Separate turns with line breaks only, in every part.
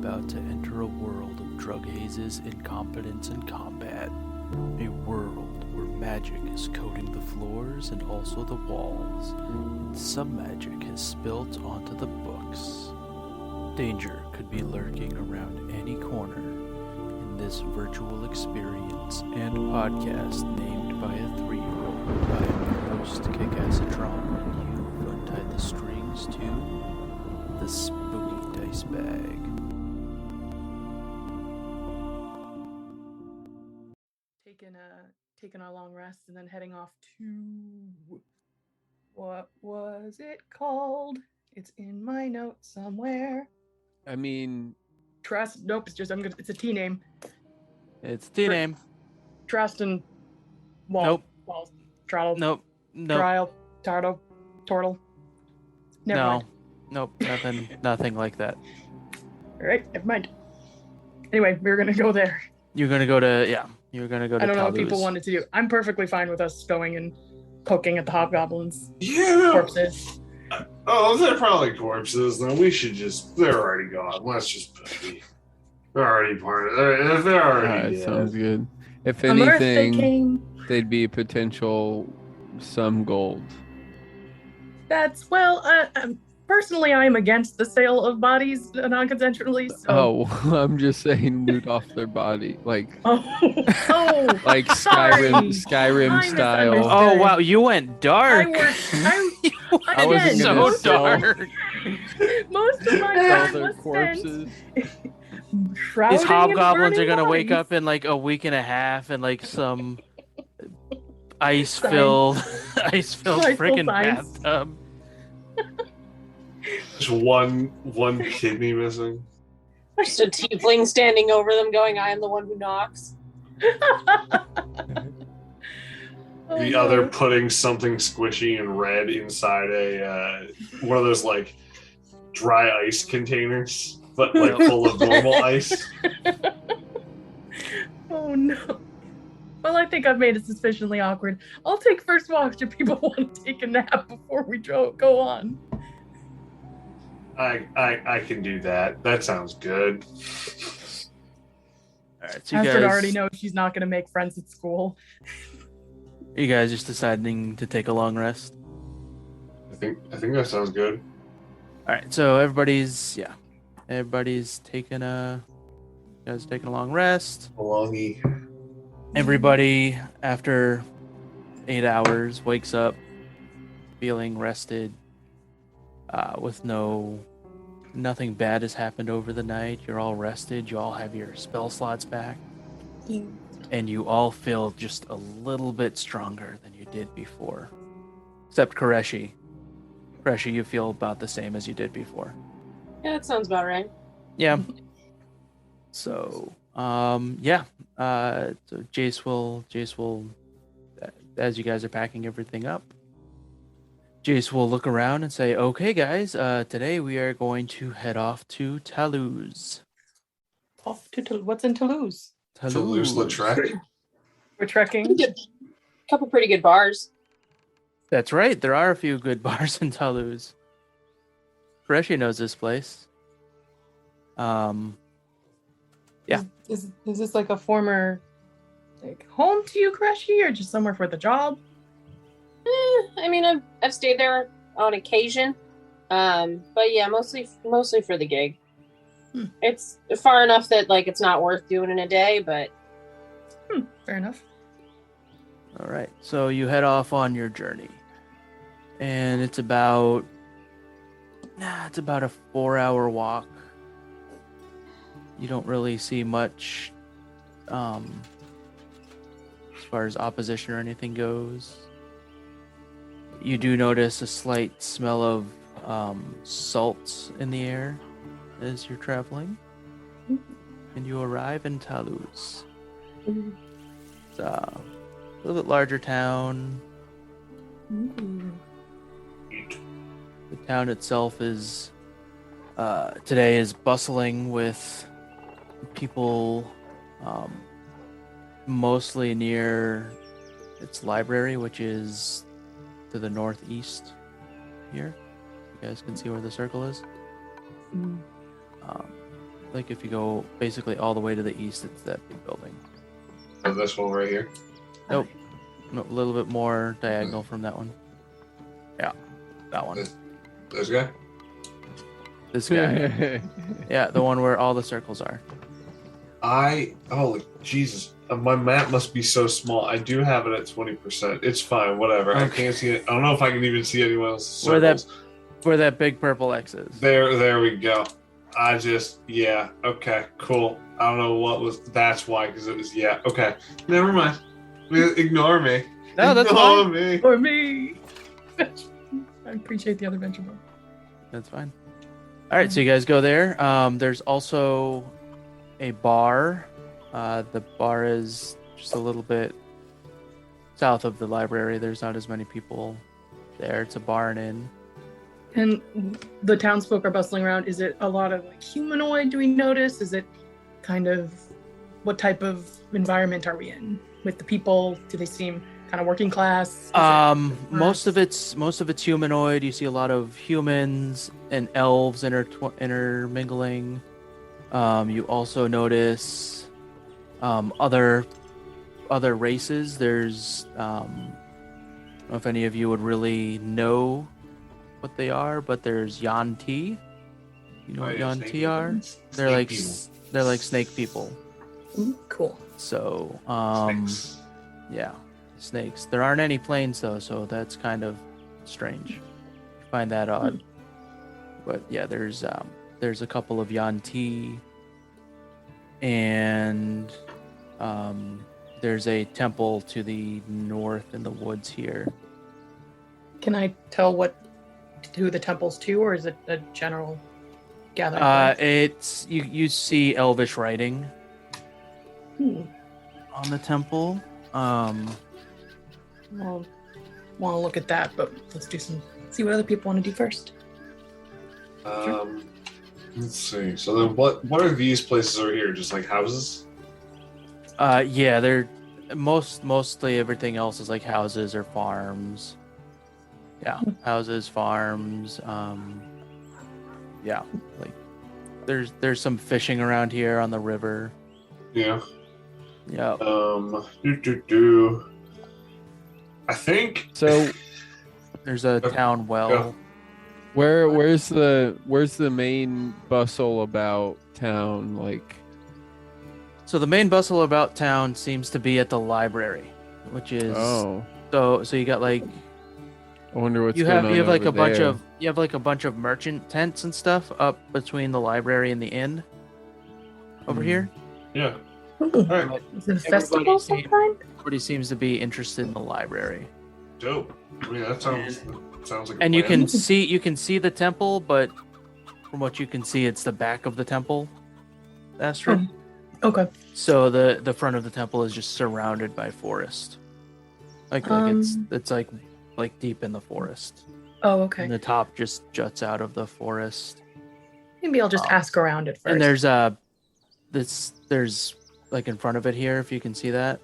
about to enter a world of drug hazes, incompetence, and combat. A world where magic is coating the floors and also the walls, and some magic has spilt onto the books. Danger could be lurking around any corner in this virtual experience and podcast named by a 3-year-old. I am your host, Kick-Assatron, and you've untied the strings to the Spooky Dice Bag.
Taking a long rest and then heading off to what was it called? It's in my notes somewhere.
I mean,
Trust. Nope. It's a T name.
It's T name.
Trust and Wall.
Nope.
Walls. Trottle.
Nope.
Trial. Tortle. Never mind.
Nope. Nothing like that.
All right. Never mind. Anyway, we're gonna go there.
You're gonna go to You're gonna go to.
I don't know what
Taluz.
people wanted to do. I'm perfectly fine with us going and poking at the hobgoblins'
Yeah.
corpses.
Oh, they're probably corpses. Then we should they're already gone. Let's just they're already part of it. If they're already dead.
sounds good. If
On Earth they
anything,
came.
they'd be potential some gold.
Personally, I'm against the sale of bodies non-consensually. So.
Oh, I'm just saying, loot off their body, like
Oh,
like
sorry.
Skyrim
I
style.
misunderstood.
Oh wow, you went dark.
I wasn't
again,
gonna
most
sell-
most of my
Sell
time
their
was
corpses.
spent shrouding
These hobgoblins
and
are gonna
burning
wake up
bodies.
in like a week and a half in like some ice-filled freaking
science.
bathtub.
Just one kidney missing.
Just a tiefling standing over them going, I am the one who knocks.
Oh,
The
no.
other putting something squishy and red inside a one of those like dry ice containers, but like full of normal ice.
Oh no. Well, I think I've made it sufficiently awkward. I'll take first walks if people want to take a nap before we go on.
I can do that. That sounds good.
All right, so you
Astrid
guys
already knows she's not going to make friends at school.
You guys just deciding to take a long rest.
I think that sounds good.
All right, so everybody's taking a long rest.
Belongy.
Everybody after 8 hours wakes up feeling rested, with nothing bad has happened over the night. You're all rested. You all have your spell slots back, and you all feel just a little bit stronger than you did before, except Koreshi. Koreshi, you feel about the same as you did before.
Yeah, that sounds about right.
Yeah. So, so Jace will, as you guys are packing everything up, Jace will look around and say, "Okay, guys, today we are going to head off to Taluz."
Off to What's in Toulouse?
Toulouse-Lautrec.
We're trekking.
Couple pretty good bars.
That's right. There are a few good bars in Taluz. Koreshi knows this place. Yeah.
Is this like a former home to you, Koreshi, or just somewhere for the job?
I mean, I've stayed there on occasion, but yeah, mostly for the gig. It's far enough that like it's not worth doing in a day, but
Fair enough.
All right. So you head off on your journey, and it's about a 4-hour walk. You don't really see much, as far as opposition or anything goes. You do notice a slight smell of salt in the air as you're traveling, and you arrive in Taluz. It's a little bit larger town.
Ooh.
The town itself is today is bustling with people, mostly near its library, which is to the northeast here. You guys can see where the circle is. Like if you go basically all the way to the east, it's that big building.
So this one right here.
Nope. No, a little bit more diagonal from that one. Yeah, that one.
This guy?
This guy. Yeah, the one where all the circles are.
Oh, Jesus. My map must be so small. I do have it at 20%. It's fine, whatever.
Okay.
I can't see it. I don't know if I can even see anyone else's circles.
Where that big purple X is.
There we go. Yeah, okay, cool. I don't know what was, that's why, because it was, yeah, okay. Never mind. Ignore me.
No, that's
Ignore
fine.
me.
For me. I appreciate the other venture book.
That's fine. All right, so you guys go there. There's also a bar. The bar is just a little bit south of the library. There's not as many people there. It's a bar and inn.
And the townsfolk are bustling around. Is it a lot of like humanoid? Do we notice? Is it kind of what type of environment are we in with the people? Do they seem kind of working class?
Most of it's humanoid. You see a lot of humans and elves intermingling. You also notice other races. There's I don't know if any of you would really know what they are, but there's Yanti. You know what Yanti are? They're like snake people.
Ooh, cool.
So
Snakes.
yeah, snakes. There aren't any planes though, so that's kind of strange. I find that odd. But yeah, there's a couple of Yanti, and there's a temple to the north in the woods here.
Can I tell who the temple's to, or is it a general gathering?
It's you see elvish writing on the temple.
Well, want to look at that, but let's see what other people want to do first.
Let's see. So then what are these places over here? Just like houses?
Yeah, they're mostly everything else is like houses or farms. Yeah, houses, farms. Yeah, like there's some fishing around here on the river.
Yeah.
Yeah.
I think
So
There's a town well.
Yeah.
where's the main bustle about town? Like,
So the main bustle about town seems to be at the library, which is
oh,
so you got like
I wonder what's
you
going on
have like
over
a bunch
there.
of merchant tents and stuff up between the library and the inn over here.
yeah.
Ooh,
All right.
is it a festival sometime?
Everybody seems to be interested in the library.
Dope. I mean, that sounds like a
And you
plan.
can see the temple, but from what you can see, it's the back of the temple. Astrid.
Okay.
So the front of the temple is just surrounded by forest. Like it's like deep in the forest.
Oh, okay.
And the top just juts out of the forest.
Maybe I'll just ask around at first.
And there's like in front of it here, if you can see that,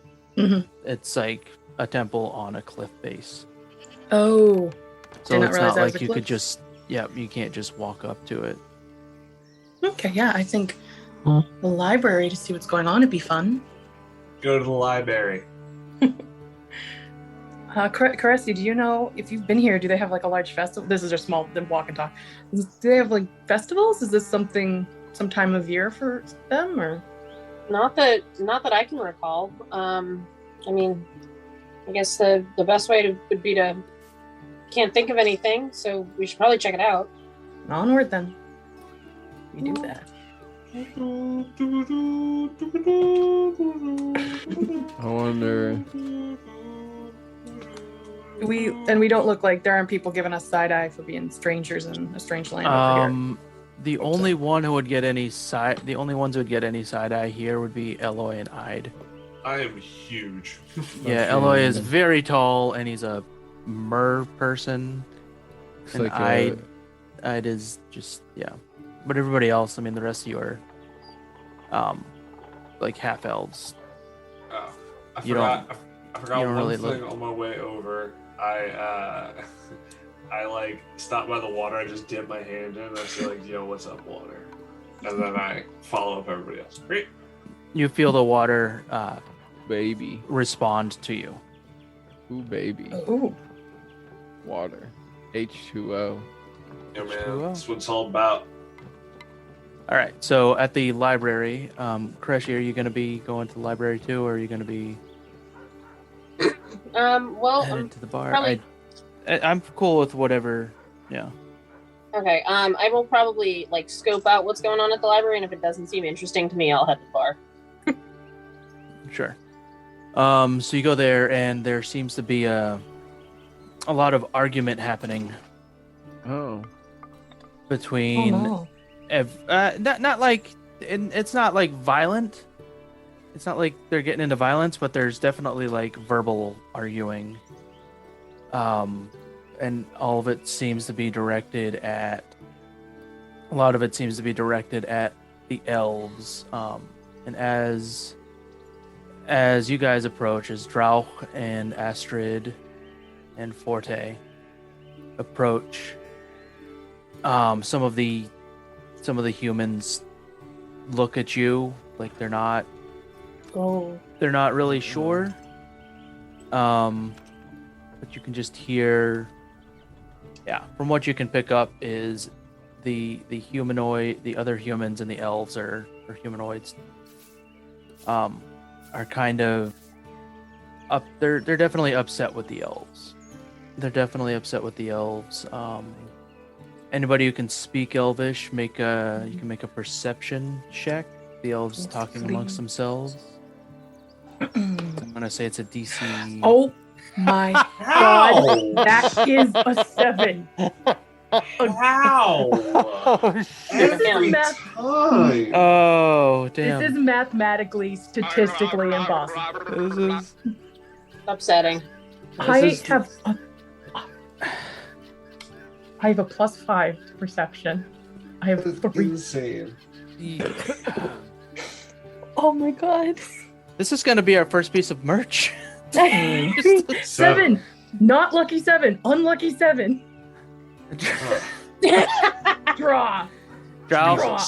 it's like a temple on a cliff base.
Oh.
So
Did not
it's
realize
not
that was
like
a
you could
cliff.
you can't just walk up to it.
Okay, yeah, I think the library to see what's going on would be fun.
Go to the library.
Caressy, do you know if you've been here? Do they have like a large festival? This is a small. Then walk and talk. Do they have like festivals? Is this some time of year for them, or?
Not that I can recall. I mean, I guess the best way would be to can't think of anything, so we should probably check it out.
Onward then. We do that.
I wonder.
We don't look like there aren't people giving us side eye for being strangers in a strange land over here.
The only ones who would get any side eye here would be Eloy and Ide.
I am huge.
Yeah, Eloy is very tall and he's a mer person.
It's
And
like
Ide is just but everybody else, I mean, the rest of you are like half elves.
Oh, I
You
forgot
you
one
don't really
thing
look-
on my way over. I like stopped by the water. I just dipped my hand in. And I said like, "Yo, what's up, water?" and then I follow up everybody else. Great.
You feel the water
Baby.
respond to you.
Ooh, baby.
Ooh.
Water. H2O.
Yeah, man,
H2O.
that's what it's all about.
All right. So at the library, Koreshi, are you going to be going to the library too, or are you going to be
Well,
headed to the bar?
probably-
I'm cool with whatever. Yeah.
okay. I will probably like scope out what's going on at the library, and if it doesn't seem interesting to me, I'll head to the bar.
Sure. So you go there, and there seems to be a lot of argument happening
Oh.
between.
Oh,
Not like it's not like violent. It's not like they're getting into violence, but there's definitely like verbal arguing. And all of it seems to be directed at. A lot of it seems to be directed at the elves. And as you guys approach, as Drauch and Astrid and Forte approach, some of the humans look at you like they're not
oh.
really sure. But you can just hear, from what you can pick up is the humanoid, the other humans and the elves or humanoids are kind of up. They're definitely upset with the elves. Anybody who can speak Elvish, you can make a perception check. The elves
Yes,
talking
please.
amongst themselves. I'm gonna say it's a DC.
Oh my
Ow!
god, that is a 7.
Ow!
This is
Every
math.
time.
Oh damn!
This is mathematically, statistically impossible.
This is
Upsetting.
This is-
I have a +5 to perception. I have
That's
3.
insane.
Oh my god.
This is gonna be our first piece of merch.
7. Not lucky 7. Unlucky 7. Draw.
Draw.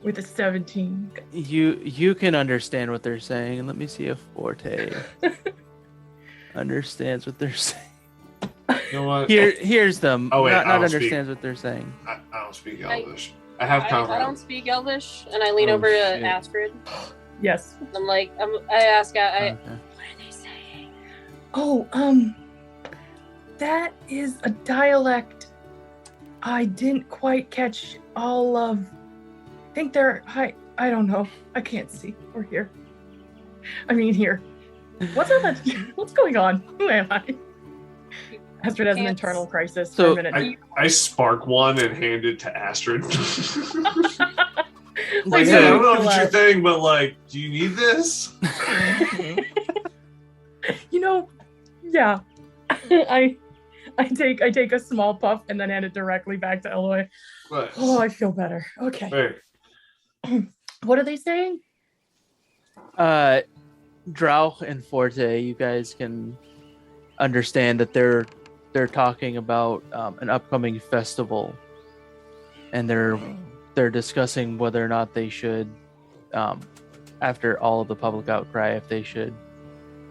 With a 17.
You can understand what they're saying. Let me see if Forte understands what they're saying.
You know what?
Here's them.
Oh, wait,
not
I don't
understands what they're saying.
I don't speak Elvish. I have
I
confidence.
don't speak Elvish, and I lean
Oh,
over to
shit.
Astrid.
Yes.
I'm like, I ask,
Okay.
what are they saying?
Oh, that is a dialect I didn't quite catch all of. I think they're, I don't know. I can't see or hear. I mean, here. What's going on? Who am I? Astrid has an
Can't-
internal crisis
So,
for a minute.
I spark one and hand it to Astrid.
Like,
Hey, I don't know if it's
relax.
your thing, but like, do you need this?
You know, yeah. I take a small puff and then hand it directly back to Eloy.
What?
Oh, I feel better. Okay.
Wait,
What are they saying?
Drauch and Forte, you guys can understand that they're talking about an upcoming festival, and they're discussing whether or not they should, after all of the public outcry, if they should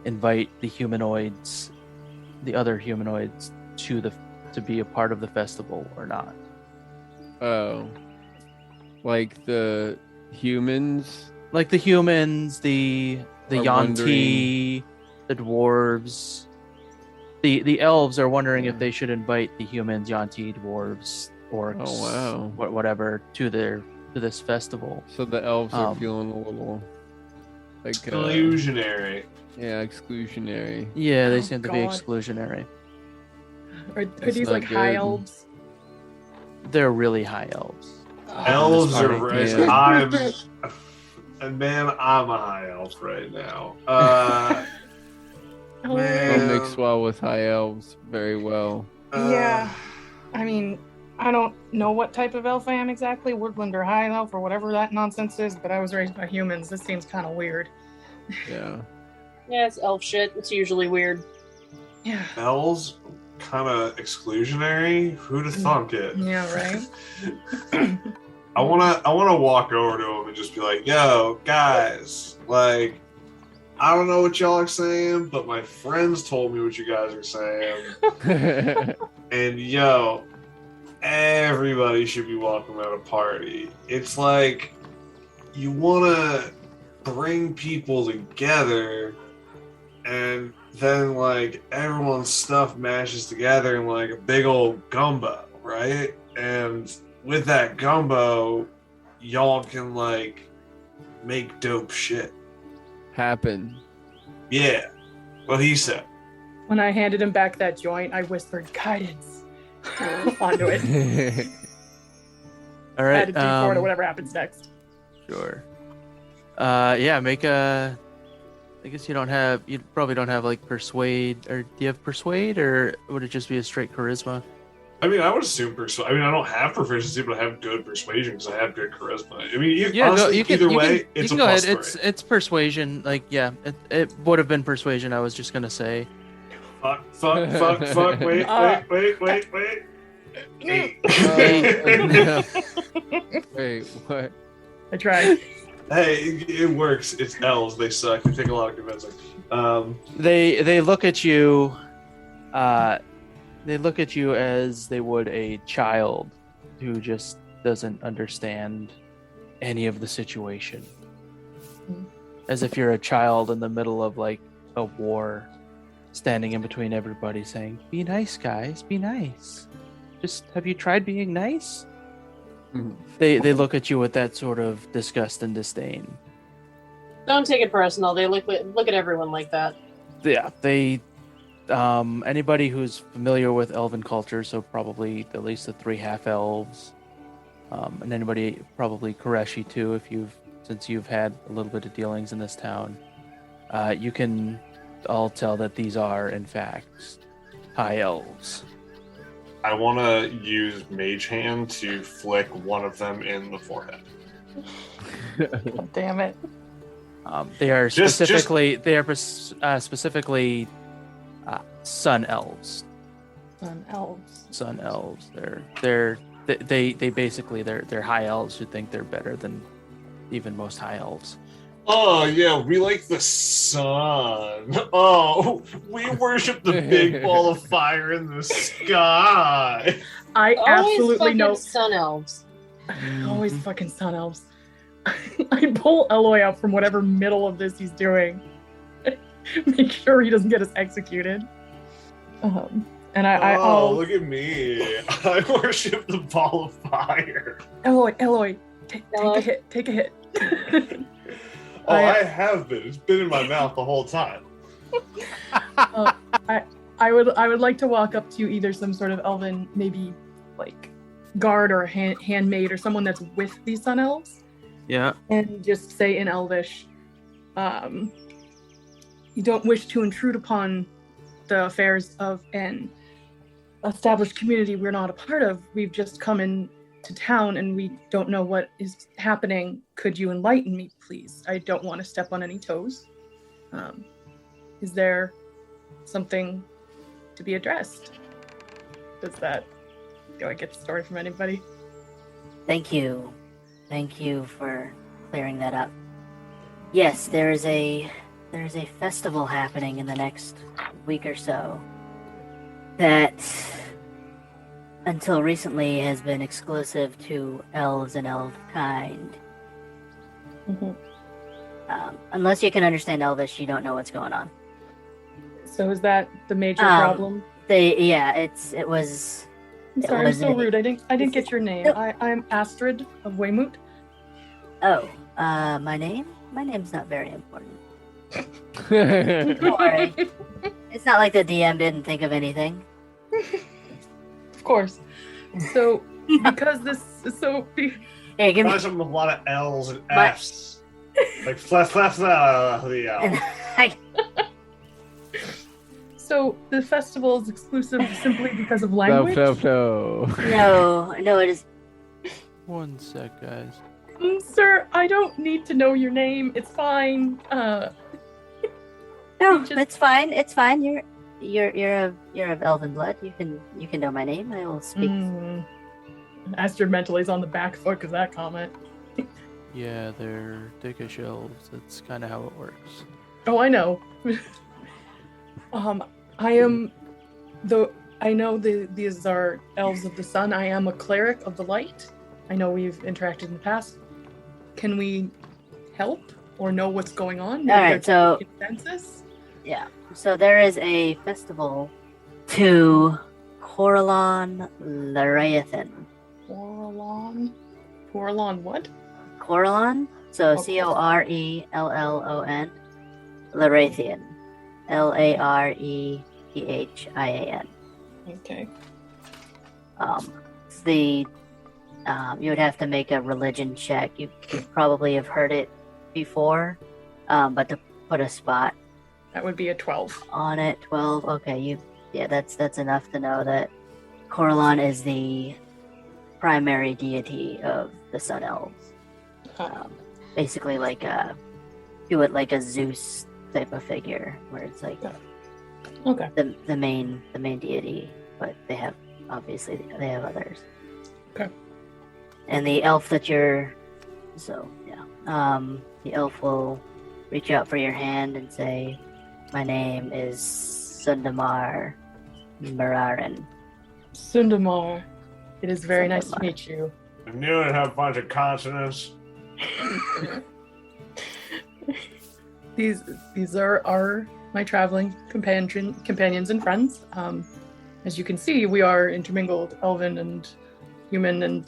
invite the other humanoids to be a part of the festival or not.
Oh. Like the humans?
Like the humans, the
Are
Yanti, the dwarves. The elves are wondering if they should invite the humans, Yanti, dwarves, orcs,
Oh, wow.
whatever, to this festival.
So the elves are
Um,
feeling a little like
illusionary.
yeah, exclusionary.
Yeah, they
Oh,
seem to be
God.
exclusionary.
Are
That's
these
not
like high
good.
elves?
They're really high elves.
Elves
this
are
party.
right.
Yeah.
And man, I'm a high elf right now.
Oh,
Man.
Don't mix well with high elves very well.
Yeah. I mean, I don't know what type of elf I am exactly, woodland or high elf or whatever that nonsense is, but I was raised by humans. This seems kind of weird.
Yeah.
Yeah, it's elf shit. It's usually weird.
Yeah.
Elves, kind of exclusionary. Who'd have thunk it?
Yeah, right.
I wanna walk over to him and just be like, "Yo, guys, like, I don't know what y'all are saying, but my friends told me what you guys are saying, and yo, everybody should be welcome at a party. It's like you wanna bring people together, and then like everyone's stuff mashes together in like a big old gumbo, right? And with that gumbo, y'all can like make dope shit.
Happen.
Yeah, what he said.
When I handed him back that joint, I whispered guidance onto it.
All right.
Added D4 to whatever happens next.
Sure. Yeah, make a. I guess you probably don't have like persuade, or do you have persuade, or would it just be a straight charisma?
I mean, I would assume I mean, I don't have proficiency, but I have good persuasion because I have good charisma. I mean, honestly, either way, it's a plus three.
It's persuasion. Like, yeah, it would have been persuasion. I was just gonna say.
Fuck. Wait.
Wait, what?
I tried.
Hey, it works. It's elves. They suck. They take a lot of convincing.
They look at you. They look at you as they would a child who just doesn't understand any of the situation. As if you're a child in the middle of like a war, standing in between everybody saying, "Be nice, guys, be nice. Just have you tried being nice?" They look at you with that sort of disgust and disdain.
Don't take it personal. They look at everyone like that.
Yeah, they anybody who's familiar with elven culture, so probably at least the 3 half elves, and anybody probably Koreshi too, since you've had a little bit of dealings in this town, you can all tell that these are in fact high elves.
I want to use Mage Hand to flick one of them in the forehead.
God damn it.
They are specifically sun elves.
Sun elves.
They basically they're high elves who think they're better than even most high elves.
Oh yeah, we like the sun. Oh, we worship the big ball of fire in the sky.
I absolutely know.
Sun elves.
Always fucking sun elves. I pull Eloy out from whatever middle of this he's doing. Make sure he doesn't get us executed. And I'll
look at me. I worship the ball of fire.
Eloy, take a hit.
I have been. It's been in my mouth the whole time.
I would like to walk up to either some sort of elven, maybe like guard or handmaid or someone that's with these sun elves.
Yeah.
And just say in Elvish, you don't wish to intrude upon the affairs of an established community we're not a part of. We've just come into town and we don't know what is happening. Could you enlighten me, please? I don't want to step on any toes. Is there something to be addressed? Do I get the story from anybody?
Thank you for clearing that up. Yes, there is a festival happening in the next week or so that until recently has been exclusive to elves and elf kind.
Mm-hmm.
Unless you can understand Elvish, you don't know what's going on.
So is that the major problem?
It was.
I'm sorry, I'm so rude. I didn't get your name. No. I'm Astrid of Weymouth.
Oh, my name? My name's not very important. Don't worry. It's not like the DM didn't think of anything.
Of course. So, because this is so...
Hey, give me...
Probably something with a lot of L's and F's. Like, the L.
So, the festival is exclusive simply because of language?
No.
No, it is...
One sec, guys.
Sir, I don't need to know your name. It's fine.
No, it's fine. It's fine. You're of elven blood. You can know my name. I will speak.
Astrid mentally is on the back foot because that comment.
Yeah, they're dickish elves. That's kind of how it works.
Oh, I know. I know these are elves of the sun. I am a cleric of the light. I know we've interacted in the past. Can we help or know what's going on?
All right, so
consensus.
yeah, so there is a festival to Coralon Lareathan.
Coralon what?
Coralon, so
Oh,
Corellon, Lareathian, Larephian.
Okay.
You would have to make a religion check. You probably have heard it before, but to put a spot
That would be a 12.
on it, 12. Okay, that's enough to know that Coralon is the primary deity of the Sun Elves. Basically, like do it like a Zeus type of figure, where it's like
Okay.
the main deity, but they have others.
Okay.
And the elf that the elf will reach out for your hand and say, "My name is Sundamar Mararin."
Sundamar. It is very nice to meet you.
I knew it'd have a bunch of consonants.
These are my traveling companions and friends. As you can see, we are intermingled, elven and human and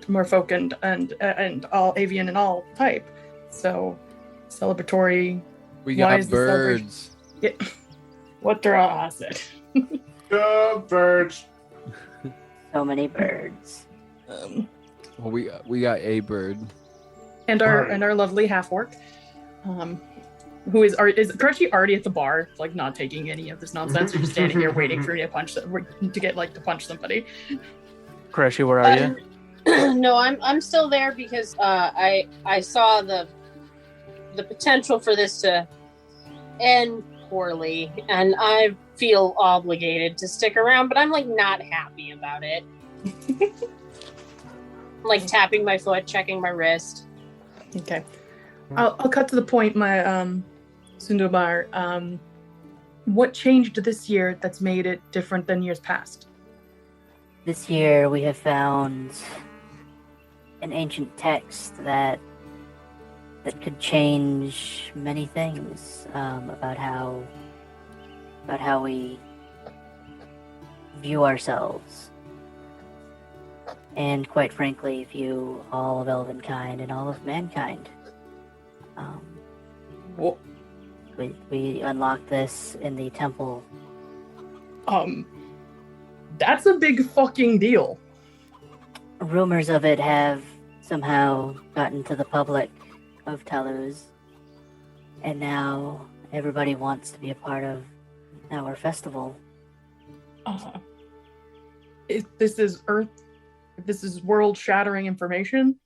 merfolk and all avian and all type. So celebratory.
We
Why
got
is the celebration-
birds.
Yeah. What draw is it?
Go birds.
So many birds.
Well, we got a bird.
And our lovely half orc, who is Crutchy already at the bar, like not taking any of this nonsense, or just standing here waiting for me to punch to punch somebody.
Crashy, where are you?
No, I'm still there because I saw the potential for this to end poorly, and I feel obligated to stick around, but I'm like not happy about it. I'm like tapping my foot, checking my wrist.
Okay, I'll cut to the point. My Sundamar, what changed this year that's made it different than years past?
This year we have found an ancient text that could change many things about how we view ourselves, and quite frankly, view all of Elvenkind and all of mankind.
Well,
We unlocked this in the temple.
that's a big fucking deal.
Rumors of it have somehow gotten to the public of Taluz, and now everybody wants to be a part of our festival.
If this is world-shattering information,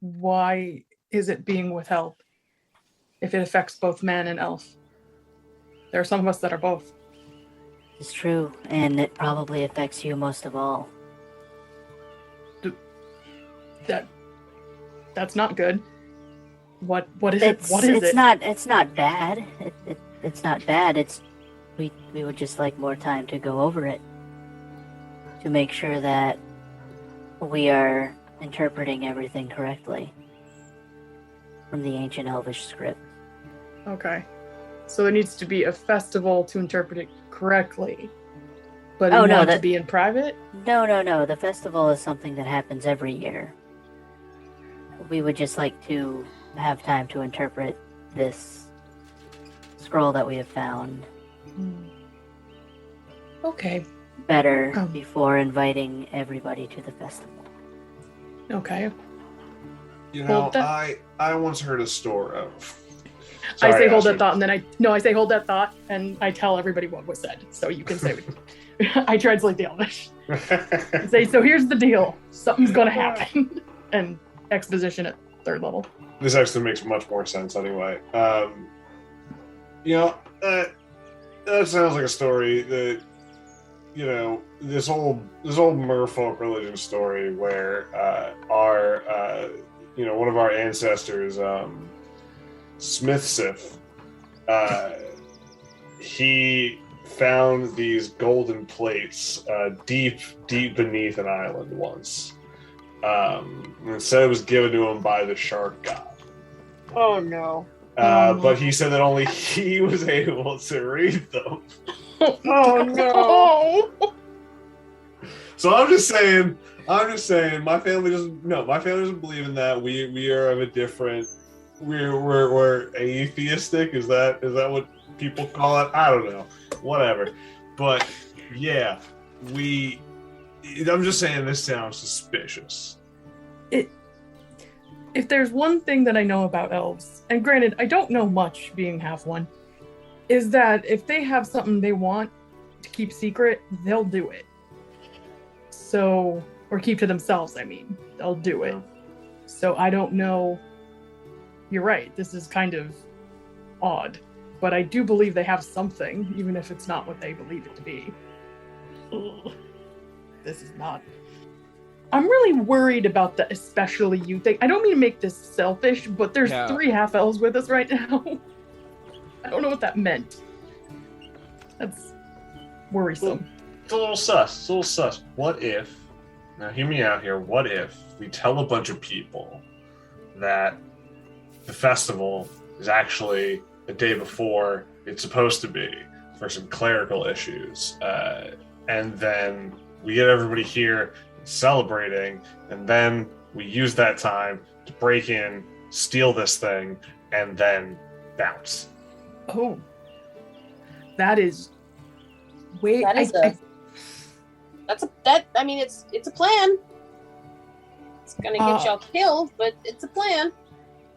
why is it being withheld? If it affects both man and elf, there are some of us that are both.
It's true, and it probably affects you most of all.
That's not good. What is it? What is
it's
it?
It's not bad. It's not bad. We would just like more time to go over it, to make sure that we are interpreting everything correctly from the ancient Elvish script.
Okay. So there needs to be a festival to interpret it correctly. But
Oh,
you
no,
want to
that-
be in private?
No. The festival is something that happens every year. We would just like to have time to interpret this scroll that we have found
Okay.
better before inviting everybody to the festival.
Okay.
You
Hold
know,
that-
I once heard a story of.
I
Sorry,
say hold that
Astrid.
thought, and then I say hold that thought, and I tell everybody what was said, so you can say. I translate the Elvish. I say, so here's the deal. Something's gonna happen, and exposition at 3rd level.
This actually makes much more sense anyway. You know, that sounds like a story that this old merfolk religion story where our one of our ancestors, Smithsith, he found these golden plates deep beneath an island once. And said it was given to him by the shark god.
Oh no.
But he said that only he was able to read them.
Oh no.
So I'm just saying, my family doesn't believe in that. We are of a different. We're atheistic. Is that what people call it? I don't know. Whatever. But yeah, I'm just saying this sounds suspicious.
If there's one thing that I know about elves, and granted, I don't know much being half one, is that if they have something they want to keep secret, they'll do it. So, or keep to themselves, I mean. They'll do it. So I don't know. You're right, this is kind of odd. But I do believe they have something, even if it's not what they believe it to be. Ugh. This is not... I'm really worried about the especially you thing. I don't mean to make this selfish, but there's 3 half-elves with us right now. I don't know what that meant. That's worrisome.
It's a little sus. What if, now hear me out here, what if we tell a bunch of people that the festival is actually the day before it's supposed to be for some clerical issues, and then we get everybody here celebrating, and then we use that time to break in, steal this thing, and then bounce.
Oh, that is way.
I mean, it's a plan. It's gonna get y'all killed, but it's a plan.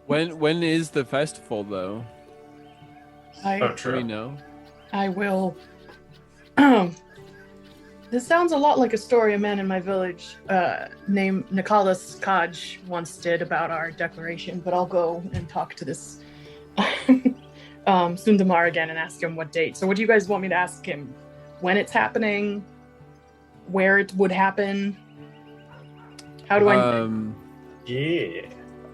When is the festival though?
True.
Do we know?
I will. This sounds a lot like a story a man in my village named Nicholas Kaj once did about our declaration, but I'll go and talk to this Sundamar again and ask him what date. So what do you guys want me to ask him? When it's happening? Where it would happen? How do I...
Yeah.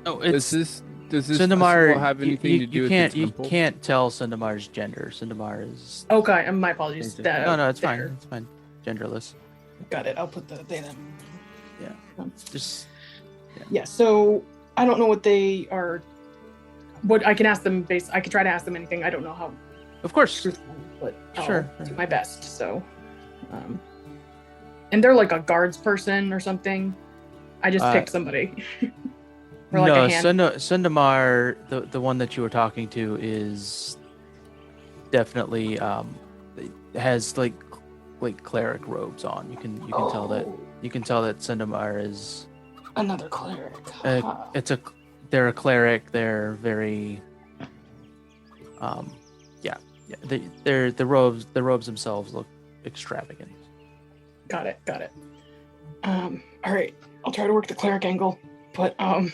Oh,
Does this
Sundamar,
festival have anything to do with the temple?
You can't tell Sundamar's gender. Sundamar is...
Okay, my apologies.
No, it's fine. It's fine. Genderless.
Got it. I'll put the data.
Yeah. Just...
Yeah, so I don't know what they are... What I can ask them I could try to ask them anything. I don't know how...
Of course.
Truthful, but I'll
Sure.
do my best, so... and they're like a guards person or something. I just picked somebody. Or like a hand.
Sundamar, the one that you were talking to, is definitely has like cleric robes on. You can tell that Sundamar is
another cleric.
They're a cleric. They're very the robes themselves look extravagant.
Got it. All right, I'll try to work the cleric angle, but I'm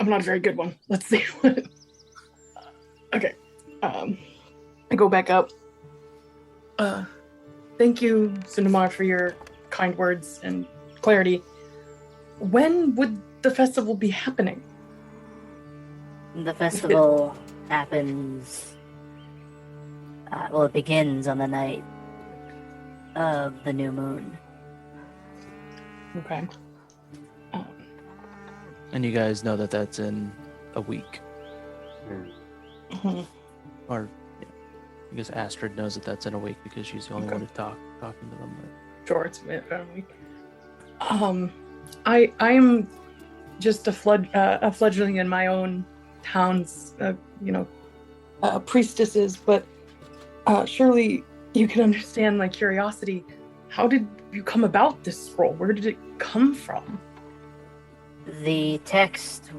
not a very good one. Let's see what. Okay, I go back up. Thank you, Sundamar, for your kind words and clarity. When would the festival be happening?
The festival happens. It begins on the night of the new moon.
Okay.
And you guys know that that's in a week.
Mhm.
Or, yeah, I guess Astrid knows that that's in a week because she's the only one who's talking to them.
Sure, it's a week. I am just a fledgling in my own town's, priestesses, but surely you can understand my curiosity. How did you come about this scroll? Where did it come from?
The text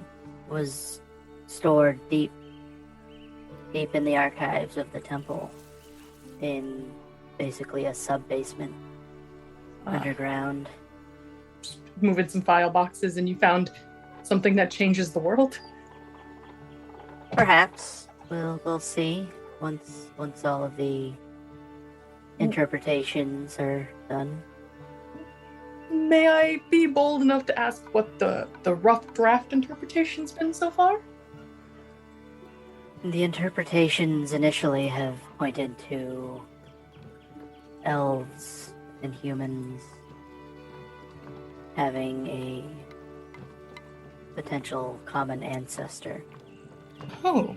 was stored deep in the archives of the temple, in basically a sub-basement underground.
Moving some file boxes and you found something that changes the world?
Perhaps we'll see once all of the interpretations are done.
May I be bold enough to ask what the rough draft interpretation's been so far?
The interpretations initially have pointed to elves and humans having a potential common ancestor.
Oh.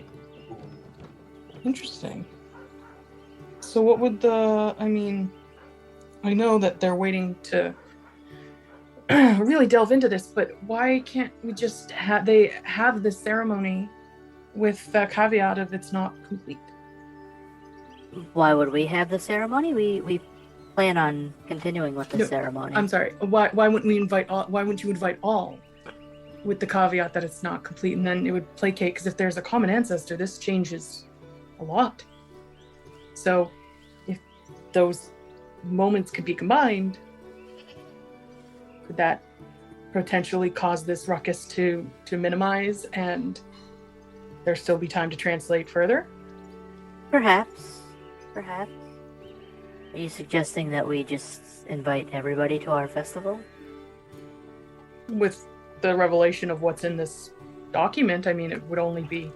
Interesting. So what would I know that they're waiting to really delve into this, but why can't we just have this ceremony with the caveat of it's not complete?
Why would we have the ceremony? We plan on continuing with the
No,
ceremony.
I'm sorry. Why wouldn't we invite all? Why wouldn't you invite all, with the caveat that it's not complete, and then it would placate? Because if there's a common ancestor, this changes a lot. So, if those moments could be combined, could that potentially cause this ruckus to minimize, and there still be time to translate further?
Perhaps. Are you suggesting that we just invite everybody to our festival?
With the revelation of what's in this document, it would only be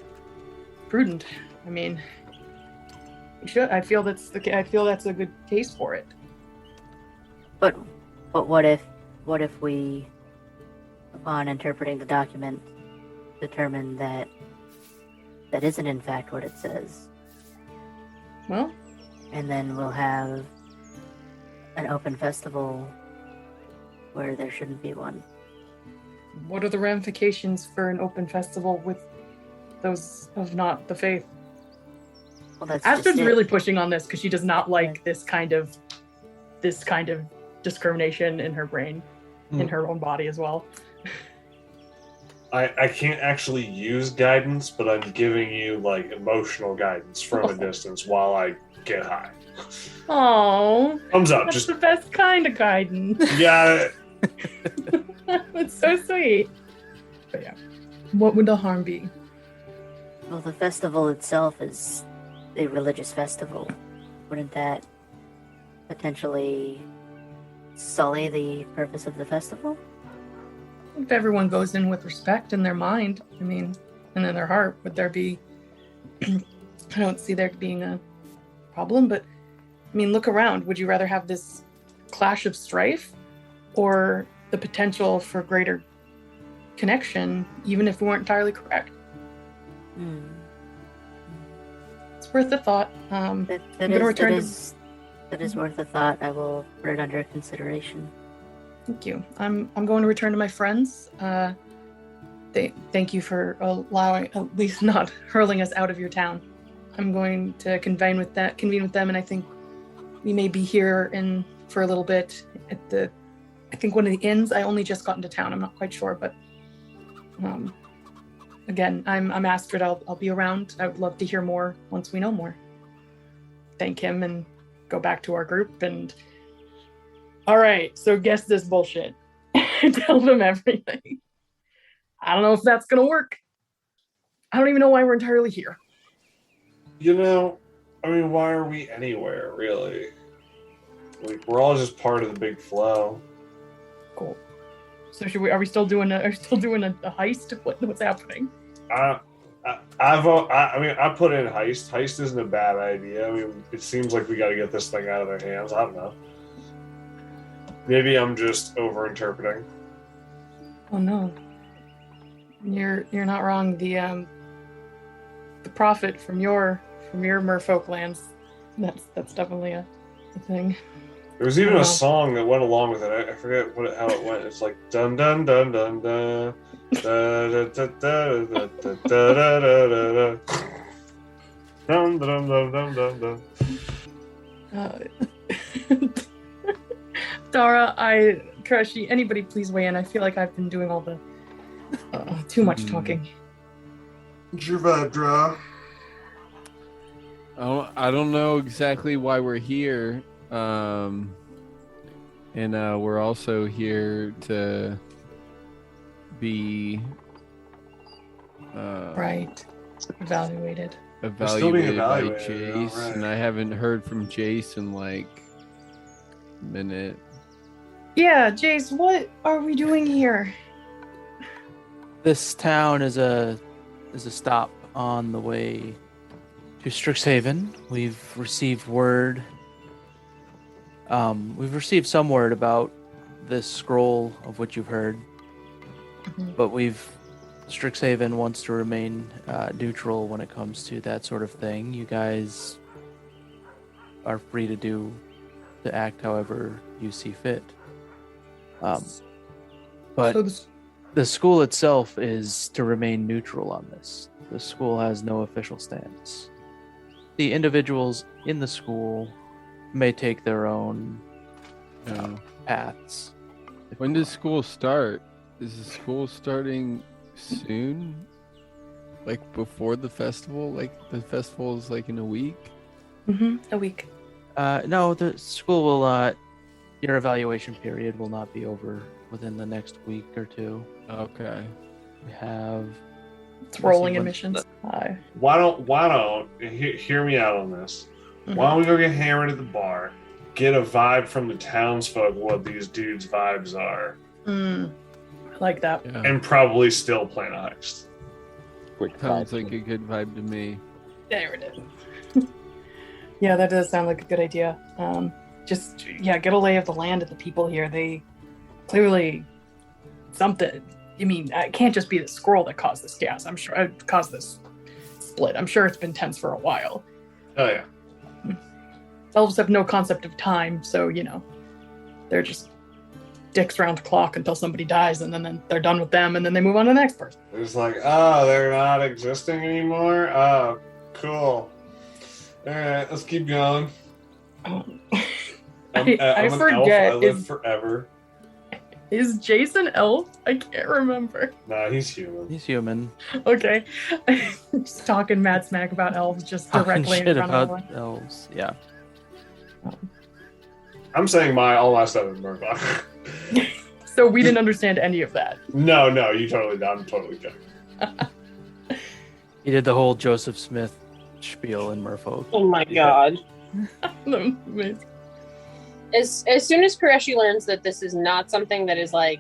prudent. We should. I feel that's a good case for it.
But what if we, upon interpreting the document, determine that isn't in fact what it says?
Well,
and then we'll have an open festival where there shouldn't be one.
what are the ramifications for an open festival with those of not the faith?
Well, that's
Astrid's
just it.
really pushing on this because she does not like this kind of discrimination in her brain, in her own body as well.
I can't actually use guidance, but I'm giving you like emotional guidance from a distance while I get high.
Oh,
Thumbs up.
that's
Just
the best kind of guidance.
yeah.
It's so sweet. But yeah, what would the harm be?
Well, the festival itself is a religious festival. Wouldn't that potentially sully the purpose of the festival?
If everyone goes in with respect in their mind, and in their heart, would there be? I don't see there being a problem, but look around. Would you rather have this clash of strife, or the potential for greater connection, even if we weren't entirely correct? It's worth a thought.
That is worth a thought. I will put it under consideration.
Thank you. I'm going to return to my friends. Thank you for allowing, at least not hurling us out of your town. I'm going to convene with them, and I think we may be here for a little bit at I think one of the inns. I only just got into town. I'm not quite sure, but again, I'm Astrid. I'll be around. I would love to hear more once we know more. Thank him and go back to our group and. All right, so guess this bullshit. Tell them everything. I don't know if that's gonna work. I don't even know why we're entirely here.
Why are we anywhere, really? Like, we're all just part of the big flow.
Cool. So are we still doing a heist? What's happening?
I put in heist. Heist isn't a bad idea. It seems like we got to get this thing out of their hands. I don't know. Maybe I'm just over-interpreting.
Oh no, you're not wrong. The profit from your merfolk lands, that's definitely a thing.
There was even a song that went along with it. I forget how it went. It's like dun dun dun dun dun da da da da da da da da da dun dun dun dun dun dun.
Dara, Crushy, anybody please weigh in. I feel like I've been doing all the too much talking.
What's your vibe, Dra?
I don't know exactly why we're here. And we're also here to be
Right. Evaluated.
still being
evaluated by
evaluated,
Jace,
alright.
and I haven't heard from Jace in like a minute.
Yeah, Jace, what are we doing here?
This town is a stop on the way to Strixhaven. We've received word. We've received some word about this scroll of which you've heard, but Strixhaven wants to remain neutral when it comes to that sort of thing. You guys are free to act however you see fit. But
So this,
the school itself is to remain neutral on this. The school has no official stance. The individuals in the school may take their own paths.
When does school start? Is the school starting soon? Like before the festival? Like the festival is like in a week?
a week.
No, the school will. Your evaluation period will not be over within the next week or two.
Okay.
We have.
It's rolling
when-
emissions.
Why don't hear me out on this? Why don't we go get hammered at the bar, get a vibe from the townsfolk what these dudes' vibes are,
I like that.
Yeah.
and probably still plan a heist.
Quick
Sounds
vibe.
like a good vibe to me.
There it is. Yeah, that does sound like a good idea. Get a lay of the land of the people here. They clearly something. I mean, it can't just be the scroll that caused this gas. I'm sure it caused this split. I'm sure it's been tense for a while.
Oh yeah.
Elves have no concept of time, so they're just dicks around the clock until somebody dies, and then they're done with them, and then they move on to the next person.
It's like, oh, they're not existing anymore. Oh, cool. All right, let's keep going.
I
I'm an
forget.
Elf. I live forever.
Is Jason elf? I can't remember.
Nah, he's human.
He's human.
Okay, just talking mad smack about elves, just
Talking
directly in
shit
front of
about
everyone.
elves. Yeah.
I'm saying all my stuff is Murdoch.
So we didn't understand any of that.
No, you totally did. I'm totally kidding.
He did the whole Joseph Smith spiel in Merfolk.
Oh my god.
Amazing.
As soon as Koreshi learns that this is not something that is like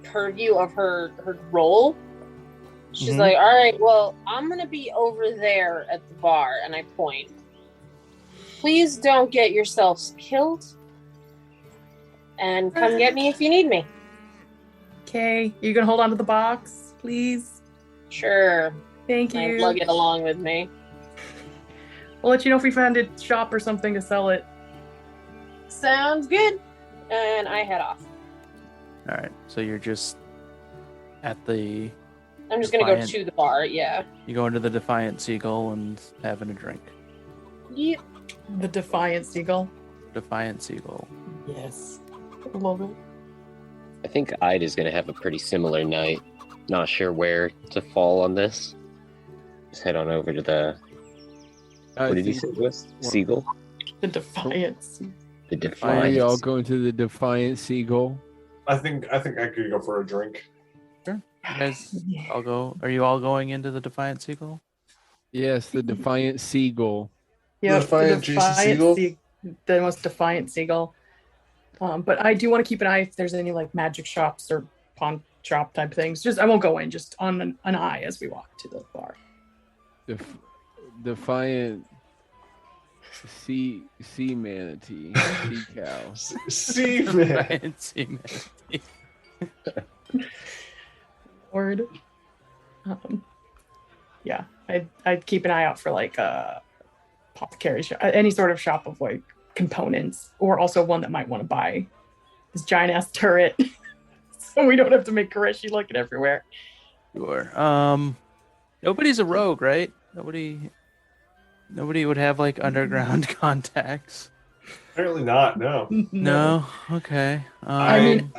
purview of her role, she's
Mhm.
like, all right, well, I'm gonna be over there at the bar, and I point. Please don't get yourselves killed, and come get me if you need me.
Okay, you can hold on to the box, please.
Sure,
Thank
I
you.
lug it along with me.
We'll let you know if we find a shop or something to sell it.
Sounds good. And I head off.
All right. So you're just at the.
I'm just gonna go
Defiant.
to the bar. Yeah.
You go into the Defiant Seagull and having a drink.
Yep.
The Defiant Seagull.
Defiant Seagull.
Yes. I love it.
I think Ida's gonna have a pretty similar night. Not sure where to fall on this. Just head on over to the. What did he say it was? Seagull?
The Defiant Seagull.
The
Are we all
Defiance.
going to the Defiant Seagull?
I think I could go for a drink.
You guys all go. Are you all going into the Defiant Seagull?
Yes, the Defiant Seagull.
Yeah,
Defiant Jason Seagull?
The most defiant seagull. But I do want to keep an eye if there's any like magic shops or pawn shop type things. Just I won't go in, just on an eye as we walk to the bar.
Defiant sea manatee, sea cow.
See, man.
Defiant Sea Manatee.
Word. Yeah, I'd keep an eye out for like apothecary shop, any sort of shop of like components, or also one that might want to buy this giant ass turret, so we don't have to make Koreshi looking everywhere.
Sure. Nobody's a rogue, right? Nobody would have like underground contacts.
Apparently not. No.
No. Okay.
I mean-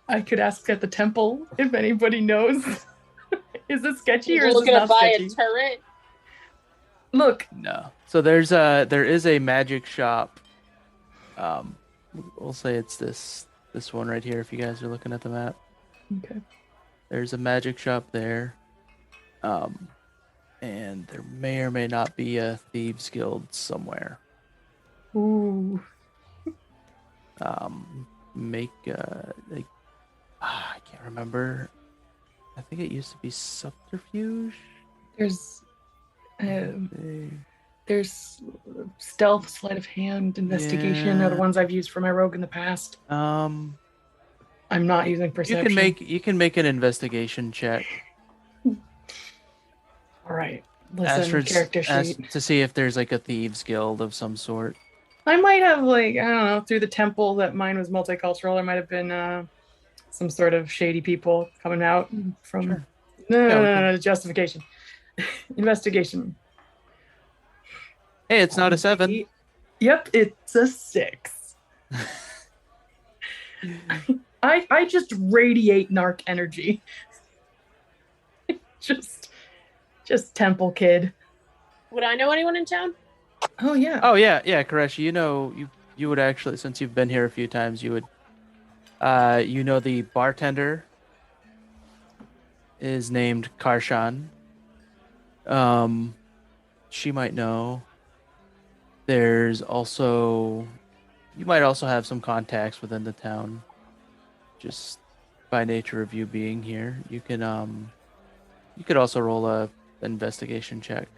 I could ask at the temple if anybody knows. Is it sketchy or
You're
is it
looking to
not
buy
sketchy?
a turret.
Look,
no. So there is a magic shop. We'll say it's this one right here. If you guys are looking at the map,
okay.
there's a magic shop there. and there may or may not be a thieves guild somewhere.
Ooh.
Make I can't remember. I think it used to be subterfuge.
There's stealth, sleight of hand, investigation are the
Yeah.
ones I've used for my rogue in the past. I'm not using perception.
You can make an investigation check.
All right. Listen, character sheet.
To see if there's like a thieves guild of some sort.
I might have I don't know, through the temple that mine was multicultural. There might have been some sort of shady people coming out from.
Sure.
No, justification. Investigation.
Hey, it's not a 7.
Yep, it's a 6. I just radiate narc energy. just temple kid.
Would I know anyone in town?
Oh yeah.
Oh yeah, Koreshi. You would actually, since you've been here a few times, you would the bartender is named Karshan. She might know. There's also, you might also have some contacts within the town, just by nature of you being here. You can you could also roll a investigation check.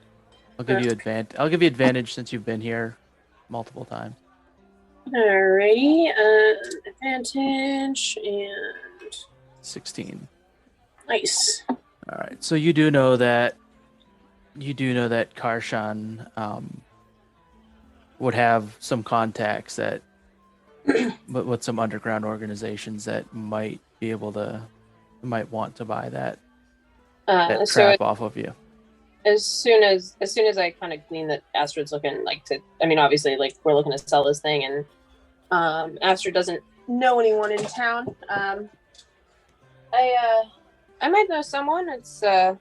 I'll give you advantage since you've been here multiple times.
Alrighty, advantage and
16.
nice.
All right. So you do know that Karshan would have some contacts that with some underground organizations that might want to buy that crap off of you.
As soon as I kind of glean that Astrid's looking obviously we're looking to sell this thing, and Astrid doesn't know anyone in town. I might know someone. It's a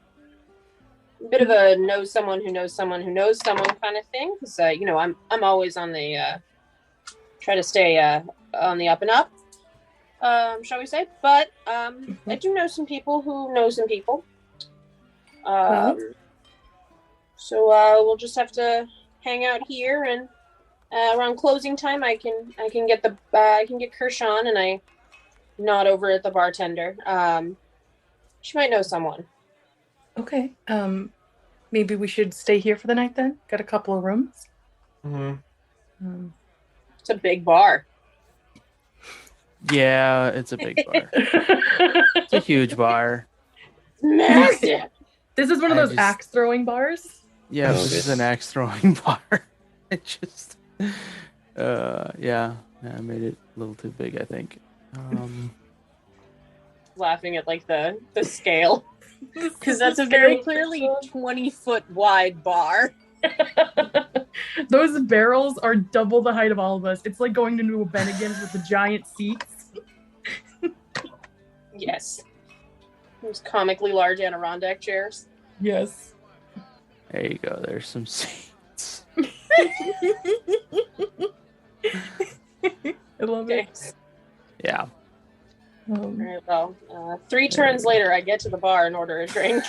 bit of a know someone who knows someone who knows someone kind of thing, because I'm always on the try to stay on the up and up, shall we say? But I do know some people who know some people. So we'll just have to hang out here, and around closing time, I can get Kershawn, and I nod over at the bartender. She might know someone.
Okay. Maybe we should stay here for the night then. Got a couple of rooms.
Mm-hmm.
It's a big bar.
Yeah, it's a big bar. It's a huge bar.
Massive.
This is one of those axe throwing bars.
Yeah, this is an axe throwing bar. It just, I made it a little too big, I think.
Laughing at the scale, because that's a very clearly 20-foot wide bar.
Those barrels are double the height of all of us. It's like going into a Bennigan's with the giant seats.
Yes. Those comically large Adirondack chairs.
Yes.
There you go. There's some seats.
I love it.
Yeah.
All right, well, 3 turns later, I get to the bar and order a drink.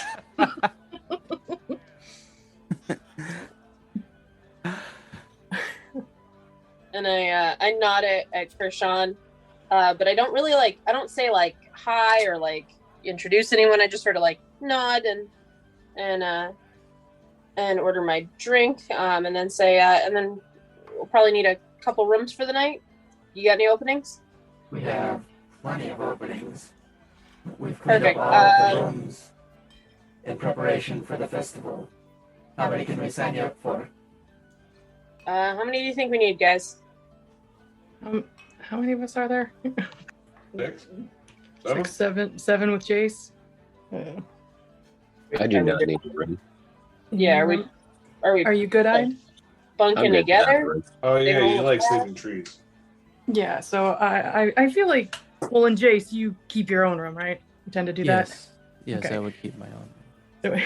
And I nod at Kershawn, but I don't really I don't say hi or introduce anyone. I just sort of nod and order my drink, and then say, and then we'll probably need a couple rooms for the night. You got any openings?
We have plenty of openings. We've cleaned
Perfect.
up all the rooms in preparation for the festival. How many can we sign you up for?
How many do you think we need, guys?
How many of us are there?
6?
6, 7. 7 with Jace.
I do not need a room.
Yeah,
Are you good-eyed?
bunking
I'm good
together?
Oh yeah,
They
you
don't
like
have-
sleeping trees.
Yeah, so I feel like, well, and Jace, you keep your own room, right? You tend to do
Yes,
Okay.
I would keep my own.
that.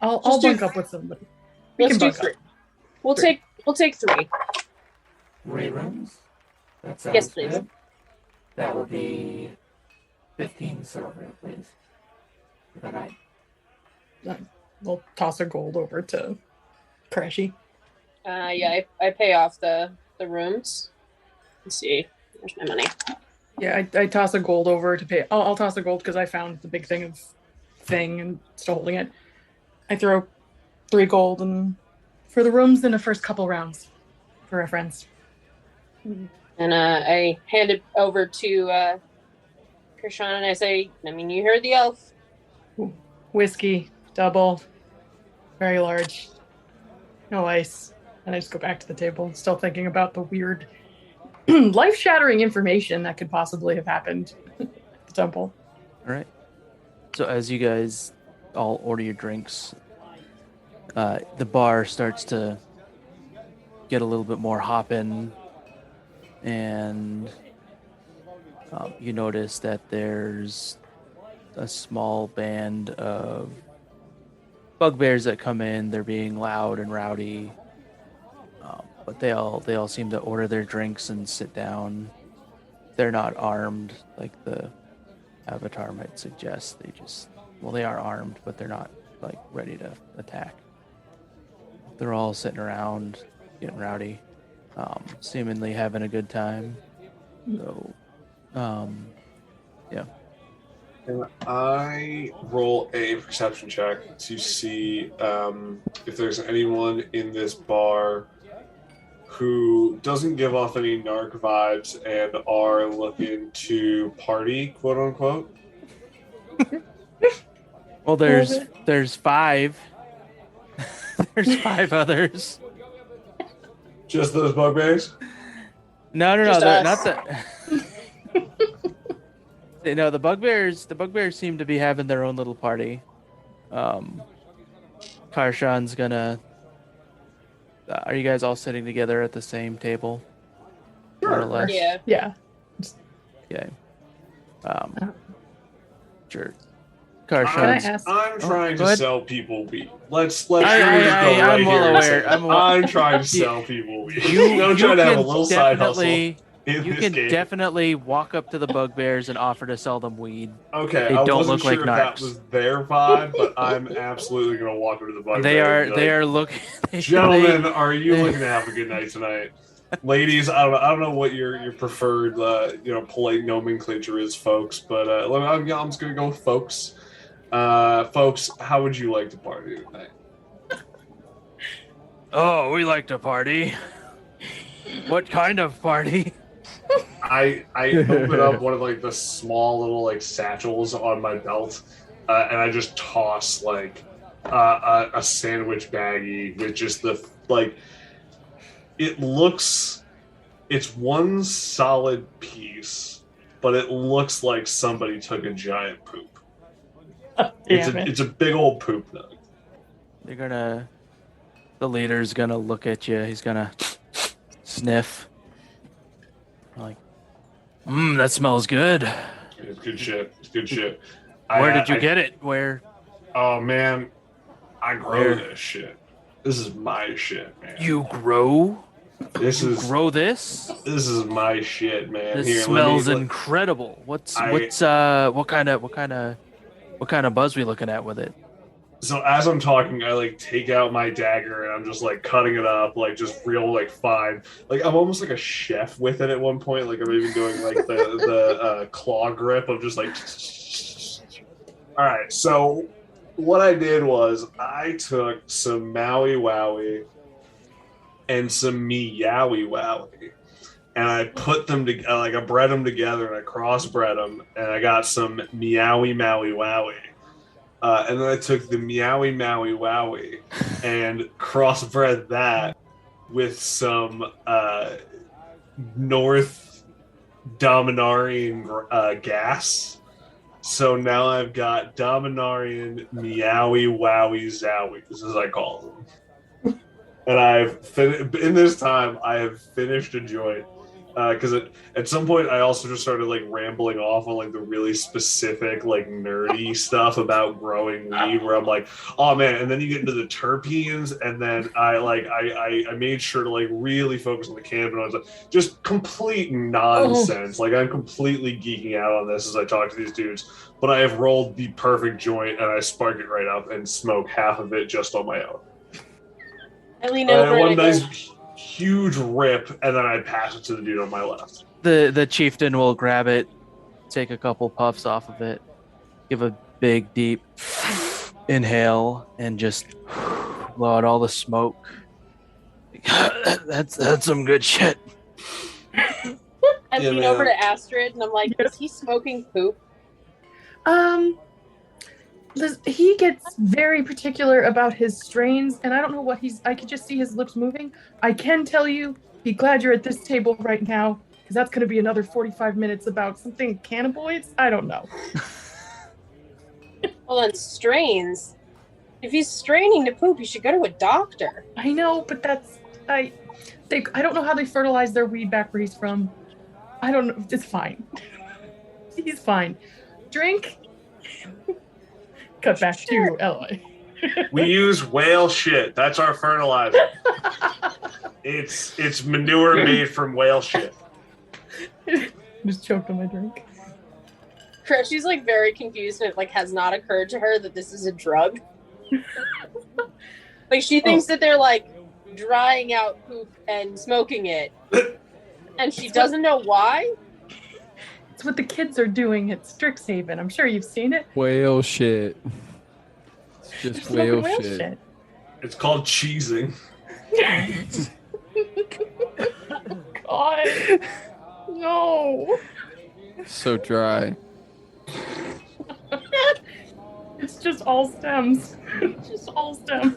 I'll
Just do-
bunk up with somebody. We
Let's
can
do
bunk up.
3. We'll take 3.
3 rooms? That sounds
Yes, please.
good. That will be 15 silver, please. For the night.
we'll toss a gold over to Crashy.
Yeah, I pay off the rooms. Let's see. Where's my money?
Yeah, I toss a gold over to pay. I'll toss a gold because I found the big thing and still holding it. I throw 3 gold and for the rooms in the first couple rounds for reference.
And I hand it over to Krishan and I say, I mean, you heard the elf.
Whiskey, double, very large, no ice. And I just go back to the table, still thinking about the weird, life-shattering information that could possibly have happened at the temple.
All right. So as you guys all order your drinks, the bar starts to get a little bit more hopping, and you notice that there's a small band of bugbears that come in. They're being loud and rowdy, but they all seem to order their drinks and sit down. They're not armed like the avatar might suggest. They are armed, but they're not like ready to attack. They're all sitting around getting rowdy, seemingly having a good time. So yeah.
Can I roll a perception check to see if there's anyone in this bar who doesn't give off any narc vibes and are looking to party, quote unquote?
Well, there's 5. There's 5 others.
Just those bugbears?
No,
Just us.
not that. No, the bugbears seem to be having their own little party. Karshan's gonna. Are you guys all sitting together at the same table? More or less?
Yeah.
Yeah.
Okay. Sure.
Can I
Karshan's.
ask?
I'm trying
go
to
ahead.
sell people weed. Let's
I'm
right
well
here.
aware.
I'm trying to sell people weed.
You
I'm trying to have a
can
little side hustle.
definitely-
In
You
this
can
game.
definitely walk up to the bugbears and offer to sell them weed.
Okay,
They
I
don't
wasn't
look like
sure if that
narcs.
was their vibe, but I'm absolutely gonna walk over to the bugbear.
They
and be
are
like,
looking.
Gentlemen, are you looking to have a good night tonight? Ladies, I don't know what your preferred polite nomenclature is, folks, but I'm just gonna go with folks. Folks, how would you like to party tonight?
Oh, we like to party. What kind of party?
I open up one of like the small little like satchels on my belt, and I just toss like a sandwich baggie with just the like. It's one solid piece, but it looks like somebody took a giant poop. It's a big old poop nug.
The leader's gonna look at you. He's gonna sniff. Like, that smells good.
It's good shit. It's good shit.
Where did you get it? Where?
Oh man, I grow
Where?
this shit. This is my shit, man.
You grow?
This
You
is
grow this?
this is my shit, man.
This
Here,
smells
let me,
incredible. What kind of buzz we looking at with it?
So as I'm talking, I like take out my dagger and I'm just like cutting it up, like just real like fine. Like I'm almost like a chef with it at one point. Like I'm even doing like the claw grip of just like. All right, so what I did was I took some Maui Wowie and some Meowie Wowie, and I put them together. Like I bred them together and I crossbred them, and I got some Meowie Maui Wowie. And then I took the Meowie Maui Wowie and crossbred that with some North Dominarian gas. So now I've got Dominarian Meowie Wowie Zowies, as I call them. And in this time, I have finished a joint. because at some point I also just started like rambling off on like the really specific like nerdy stuff about growing weed, where I'm like, oh man, and then you get into the terpenes, and then I made sure to like really focus on the cannabinoids, like, just complete nonsense. Like I'm completely geeking out on this as I talk to these dudes, but I have rolled the perfect joint and I spark it right up and smoke half of it just on my own.
I lean over
one
and I go,
nice huge rip, and then I pass it to the dude on my left.
The chieftain will grab it, take a couple puffs off of it, give a big deep inhale, and just blow out all the smoke. That's some good shit.
I lean over to Astrid and I'm like, is he smoking poop?
He gets very particular about his strains, and I don't know what I could just see his lips moving. I can tell you, be glad you're at this table right now, because that's going to be another 45 minutes about something cannabinoids. I don't know.
Well, then strains. If he's straining to poop, you should go to a doctor.
I know, but I don't know how they fertilize their weed back where he's from. I don't know. It's fine. He's fine. Drink. Cut back to Eloy.
We use whale shit. That's our fertilizer. It's manure made from whale shit.
Just choked on my drink.
She's like very confused, and it like has not occurred to her that this is a drug. Like she thinks that they're like drying out poop and smoking it, and she doesn't know why.
It's what the kids are doing at Strixhaven. I'm sure you've seen it.
Whale shit. It's just whale shit.
It's called cheesing.
God. No.
So dry.
It's just all stems. Just all stems.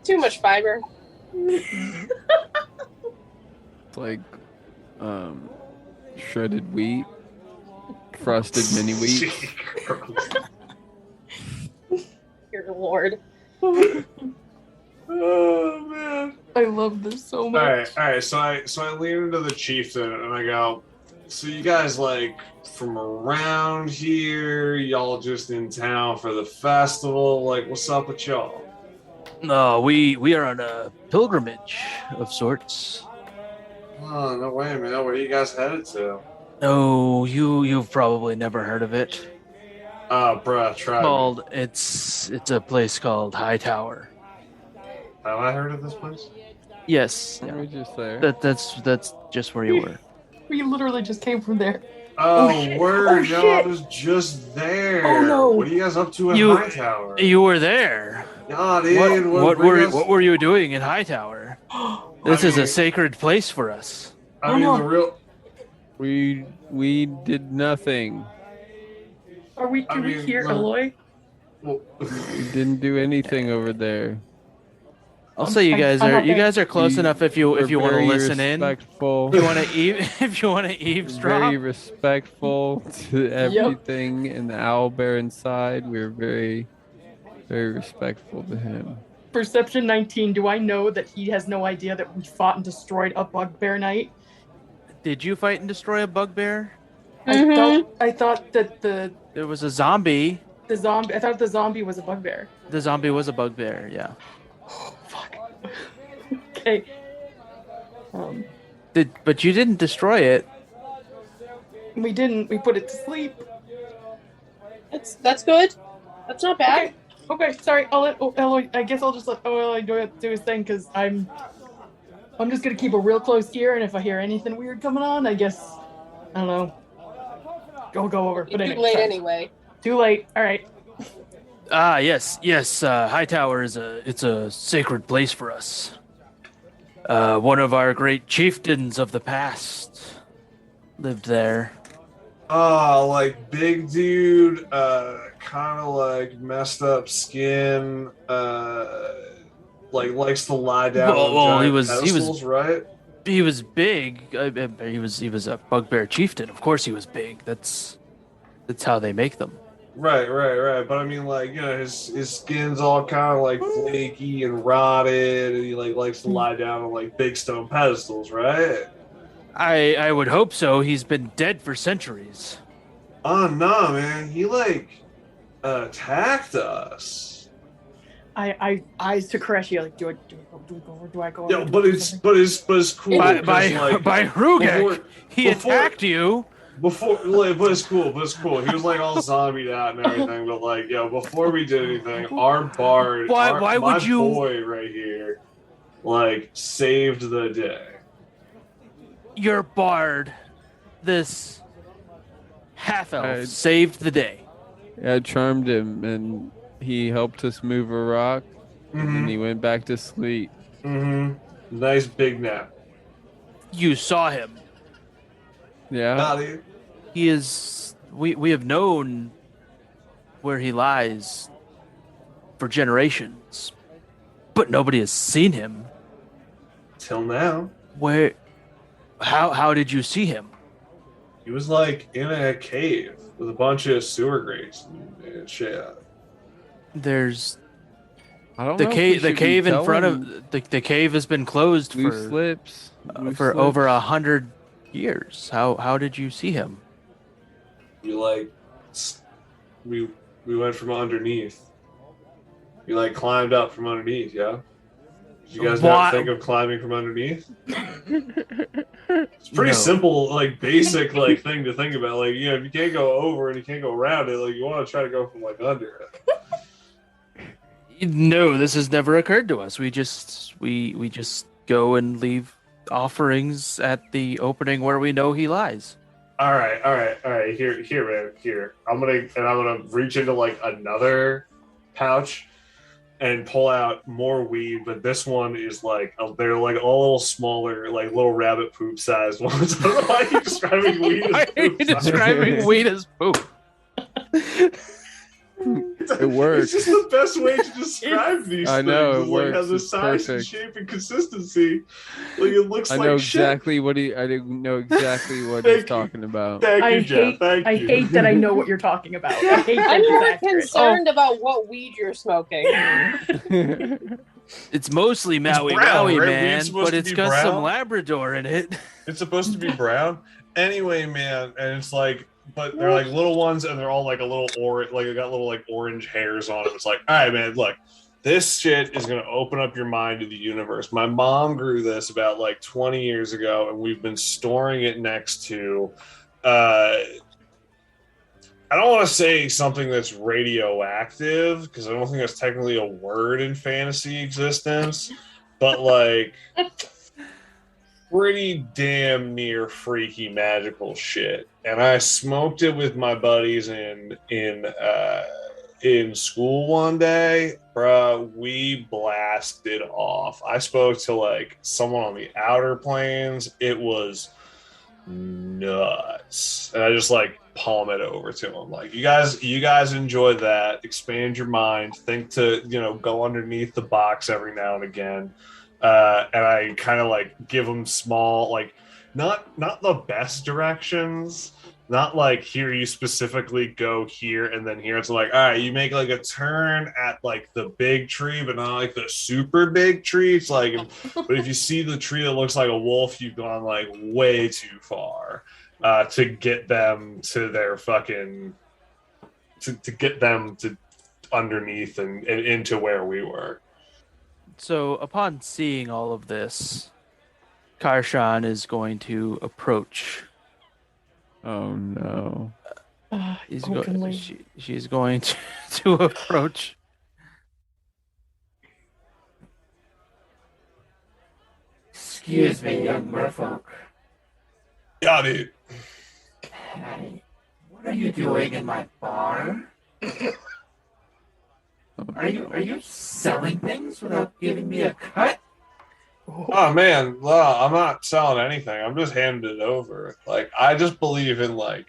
Too much fiber.
It's like shredded wheat. Frosted mini wheat.
Dear Lord.
Oh man.
I love this so much.
All right. So I lean into the chieftain and I go, so you guys like from around here, y'all just in town for the festival? Like, what's up with y'all?
No, we are on a pilgrimage of sorts.
Oh, no way, man. Where are you guys headed to?
Oh, you've probably never heard of it.
Oh, bruh, try me.
It's a place called Hightower.
Have I heard of this place?
Yes.
Were we just there?
That's just where you were.
We literally just came from there.
Oh,
shit.
word,
Oh,
yo,
shit.
I was just there.
Oh, no.
What are you guys up to in
You-
Hightower?
You were there.
Yeah, dude.
What were you doing in Hightower? This is a sacred place for us.
I mean,
no.
the real...
We did nothing.
Are we? Can we hear Eloy?
Well,
We didn't do anything over there.
I'll say you guys are close
We
enough if you
were
want to
very
listen in.
respectful.
If you want to eavesdrop.
Very respectful to everything in the Owlbear side. We were very, very respectful to him.
Perception 19. Do I know that he has no idea that we fought and destroyed a bugbear knight?
Did you fight and destroy a bugbear?
I thought that
There was a zombie.
I thought the zombie was a bugbear.
The zombie was a bugbear, yeah.
Fuck. Okay.
But you didn't destroy it.
We didn't. We put it to sleep.
That's good. That's not bad.
Okay. Sorry. I'll let Eloy. I guess I'll just let Eloy do his thing because I'm just gonna keep a real close ear, and if I hear anything weird coming on, I guess I don't know. I'll go over. But
It's
anyway,
too late
sorry.
anyway.
Too late. All right.
Yes. Hightower is a sacred place for us. One of our great chieftains of the past lived there.
oh, like big dude, kind of like messed up skin, like likes to lie down on giant pedestals, right?
He was big. He was a bugbear chieftain. Of course, he was big. That's how they make them.
Right. But I mean, like, you know, his skin's all kind of like flaky and rotted, and he like likes to lie down on like big stone pedestals, right?
I would hope so. He's been dead for centuries.
Oh no, man! He attacked us.
I eyes to Koreshi, like, do I go or do I go?
Yeah, but it's cool.
By
'cause, like,
Rugek, he attacked you.
Before, but it's cool. He was like all zombied out and everything. But like, before we did anything, our bard,
Why would you?
Boy right here, like, saved the day.
Your bard, this half elf, saved the day.
I charmed him, and he helped us move a rock, and then he went back to sleep.
Mm-hmm. Nice big nap.
You saw him.
Yeah.
He is. We have known where he lies for generations, but nobody has seen him.
Till now.
Where? How did you see him?
He was like in a cave with a bunch of sewer grates and shit.
There's
I don't
the
know
cave. The cave in front
of
the cave has been closed
loose lips
for over 100 years. How did you see him?
We went from underneath. We climbed up from underneath. Yeah. Did you guys not think of climbing from underneath? It's pretty simple, basic, thing to think about. If you can't go over and you can't go around it, you want to try to go from under it.
No, this has never occurred to us. We just go and leave offerings at the opening where we know he lies.
All right. Here, man. Here, I'm gonna reach into another pouch and pull out more weed, but this one is they're all a little smaller, little rabbit poop sized ones. I don't know why you're describing weed as poop.
Why are you describing weed as poop?
It works.
It's just the best way to describe these things.
I know, it works.
It has the
It's
size and
perfect.
shape and consistency. It looks
I
like
know
shit.
exactly what I know exactly what he's talking about.
Thank you, Jeff. Thank you.
I hate that I know what you're talking about. I hate that
I'm
it's
more
accurate.
concerned about what weed you're smoking.
It's mostly Maui
brown,
Maui,
right?
man,
Weed's supposed
but
to
it's
be
got some
brown?
Labrador in it.
It's supposed to be brown. Anyway, man, and it's but they're little ones, and they're all a little orange, they got little orange hairs on them. It's all right, man, look, this shit is gonna open up your mind to the universe. My mom grew this about 20 years ago, and we've been storing it next to. I don't want to say something that's radioactive because I don't think that's technically a word in fantasy existence, but pretty damn near freaky magical shit. And I smoked it with my buddies in school one day. Bruh, we blasted off. I spoke to someone on the outer planes. It was nuts. And I just palm it over to them. You guys enjoy that. Expand your mind. Think to, go underneath the box every now and again. And I kind of give them small, not the best directions, not here you specifically go here and then here. It's all right, you make a turn at the big tree, but not the super big tree. It's but if you see the tree that looks like a wolf, you've gone way too far to get them to their fucking to get them to underneath and into where we were.
So, upon seeing all of this, Karshan is going to approach.
Oh no!
She's going to approach.
Excuse me, young merfolk.
Got it.
Hey, what are you doing in my bar? Are you selling things without giving me a cut?
Oh man, well, I'm not selling anything. I'm just handing it over. I just believe in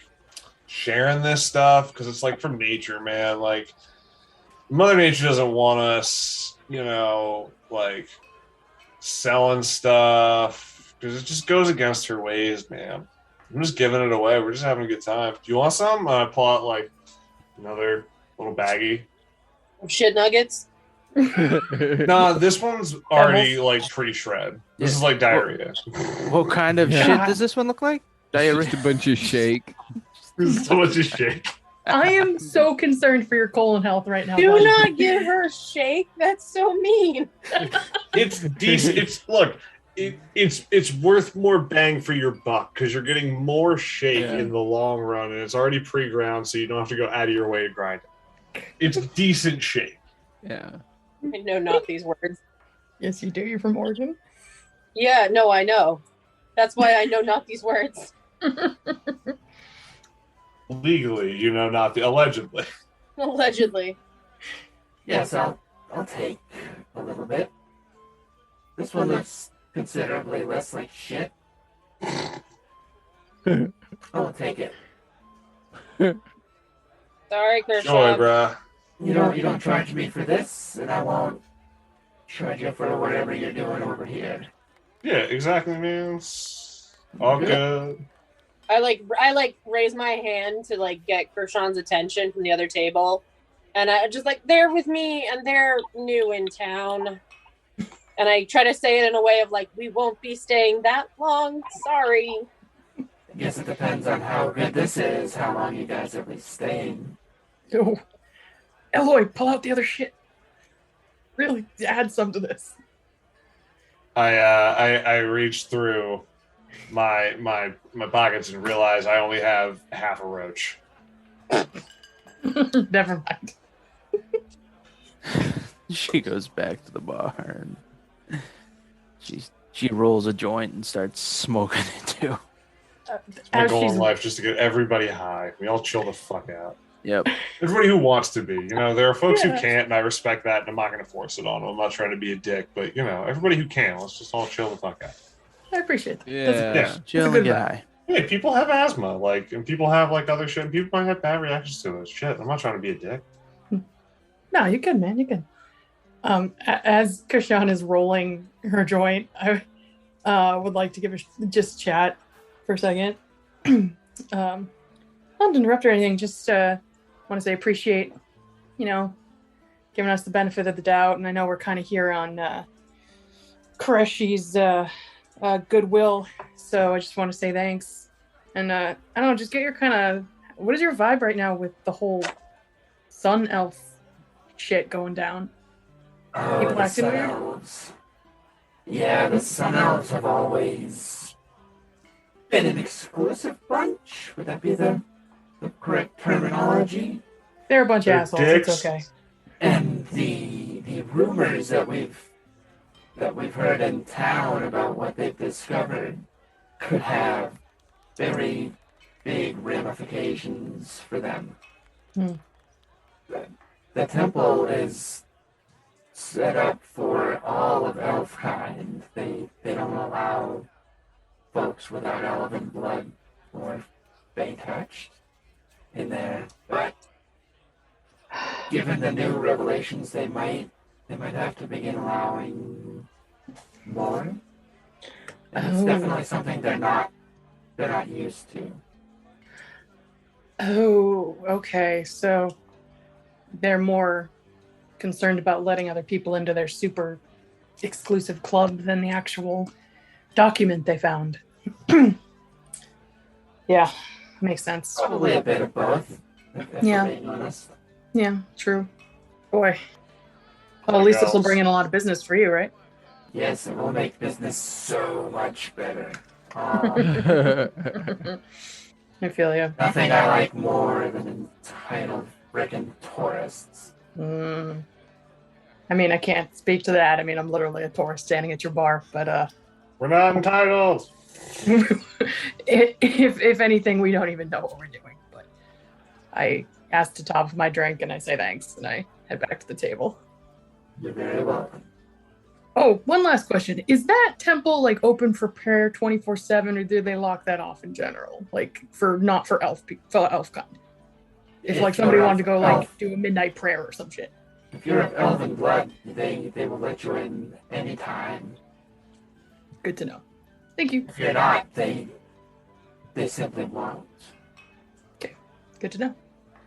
sharing this stuff because it's from nature, man. Mother Nature doesn't want us, selling stuff because it just goes against her ways, man. I'm just giving it away. We're just having a good time. Do you want some? I pull out another little baggie.
Shit nuggets.
Nah, this one's already like pre-shred. This is like diarrhea.
What kind of
Yeah.
shit does this one look like?
It's
Diarrhea.
just a bunch of shake.
This is so much shit.
I am so concerned for your colon health right now.
Do
buddy.
not give her a shake. That's so mean.
It's decent. It's worth more bang for your buck because you're getting more shake
Yeah.
in the long run, and it's already pre-ground, so you don't have to go out of your way to grind it. It's decent shake.
Yeah.
I know not these words.
Yes, you do. You're from Oregon.
Yeah, no, I know. That's why I know not these words.
Legally, you know, not the allegedly.
Allegedly.
Yes, I'll take a little bit. This one looks considerably less like shit. I'll take it.
Sorry, Kershaw.
Joy, bruh.
You don't charge me for this, and I won't charge you for whatever you're doing over here.
Yeah, exactly, man. It's all good.
I raise my hand to like get Kershaw's attention from the other table, and I just like they're with me and they're new in town, and I try to say it in a way of like we won't be staying that long. Sorry.
I guess it depends on how good this is, how long you guys are at least staying.
Oh, Eloy, pull out the other shit. Really, add some to this.
I reached through my pockets and realized I only have half a roach.
Never mind.
She goes back to the bar and she rolls a joint and starts smoking it too.
It's my
As
goal in
she's
life, just to get everybody high. We all chill the fuck out.
Yep.
Everybody who wants to be, there are folks
Yeah.
who can't, and I respect that, and I'm not going to force it on them. I'm not trying to be a dick, but everybody who can, let's just all chill the fuck out.
I appreciate that.
Yeah.
Yeah.
Chill
a
and
good
get
vibe.
high.
Hey, people have asthma, and people have other shit, and people might have bad reactions to it. Shit, I'm not trying to be a dick.
No, you're good, man. You're good. As Kashan is rolling her joint, I would like to give her just chat for a second. Not to interrupt or anything. Just want to say appreciate, giving us the benefit of the doubt. And I know we're kind of here on Koreshi's goodwill, so I just want to say thanks. And I don't know, just get your what is your vibe right now with the whole sun elf shit going down?
Oh,
People
the
acting
Sun
weird?
Elves. Yeah, the Sun Elves have always been an exclusive bunch. Would that be the correct terminology?
They're a bunch of
They're
assholes.
dicks.
It's okay.
And the rumors that we've heard in town about what they've discovered could have very big ramifications for them.
Hmm.
The temple is set up for all of Elfkind. They don't allow folks without elven blood or Fey touched in there. But given the new revelations, they might have to begin allowing more. And it's
Oh.
definitely something they're not used to.
Oh, okay. So they're more concerned about letting other people into their super exclusive club than the actual document they found. Yeah, makes sense.
Probably a bit of both. If
Yeah.
we're being honest.
Yeah, true. Boy. Well, at least this will bring in a lot of business for you, right?
Yes, it will make business so much better.
I feel you.
Nothing I like more than entitled frickin' tourists.
I mean, I can't speak to that. I mean, I'm literally a tourist standing at your bar, but
We're not entitled.
if anything, we don't even know what we're doing. But I ask to top of my drink and I say thanks and I head back to the table.
You're very welcome.
Oh, one last question. Is that temple open for prayer 24/7 or do they lock that off in general? Not for Elfkind. If somebody
you're
wanted to go
elf-
do a midnight prayer or some shit.
If you're of elven blood, they will let you in anytime.
Good to know. Thank you.
If you're not, they simply won't.
Good to know.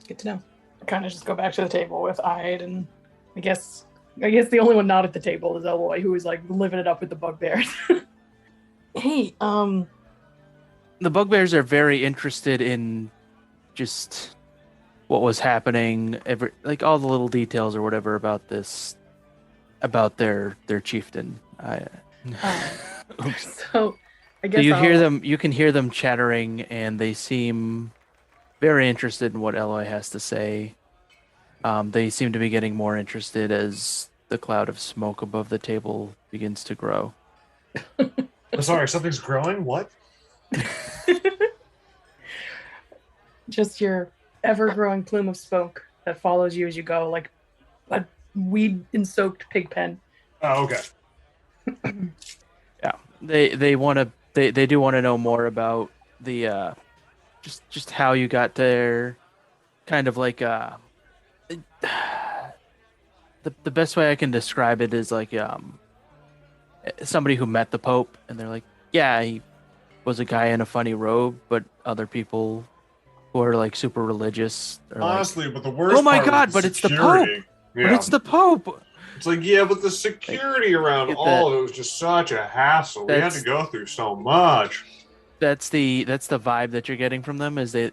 Good to know. I kind of just go back to the table with Ide and I guess I guess the only one not at the table is Eloy, who is like living it up with the bugbears. Hey,
The bugbears are very interested in just what was happening, like all the little details or whatever about this, about their chieftain. Oops.
so I guess
So you hear
I'll-
them. You can hear them chattering, and they seem very interested in what Eloy has to say. They seem to be getting more interested as the cloud of smoke above the table begins to grow.
I'm sorry, something's growing? What?
just your ever-growing plume of smoke that follows you as you go, like a weed-soaked pig pen.
Oh, okay.
Yeah, they do want to know more about the just how you got there, kind of like the best way I can describe it is like somebody who met the Pope and they're like, yeah, he was a guy in a funny robe, but other people who are like super religious are
Honestly,
like,
but the worst
oh my
part was
God,
the
but it's the
security.
Pope.
Yeah.
But it's the Pope.
It's like, yeah, but the security around
get
all of it was just such a hassle. We had
That's-
to go through so much.
That's the vibe that you're getting from them, is they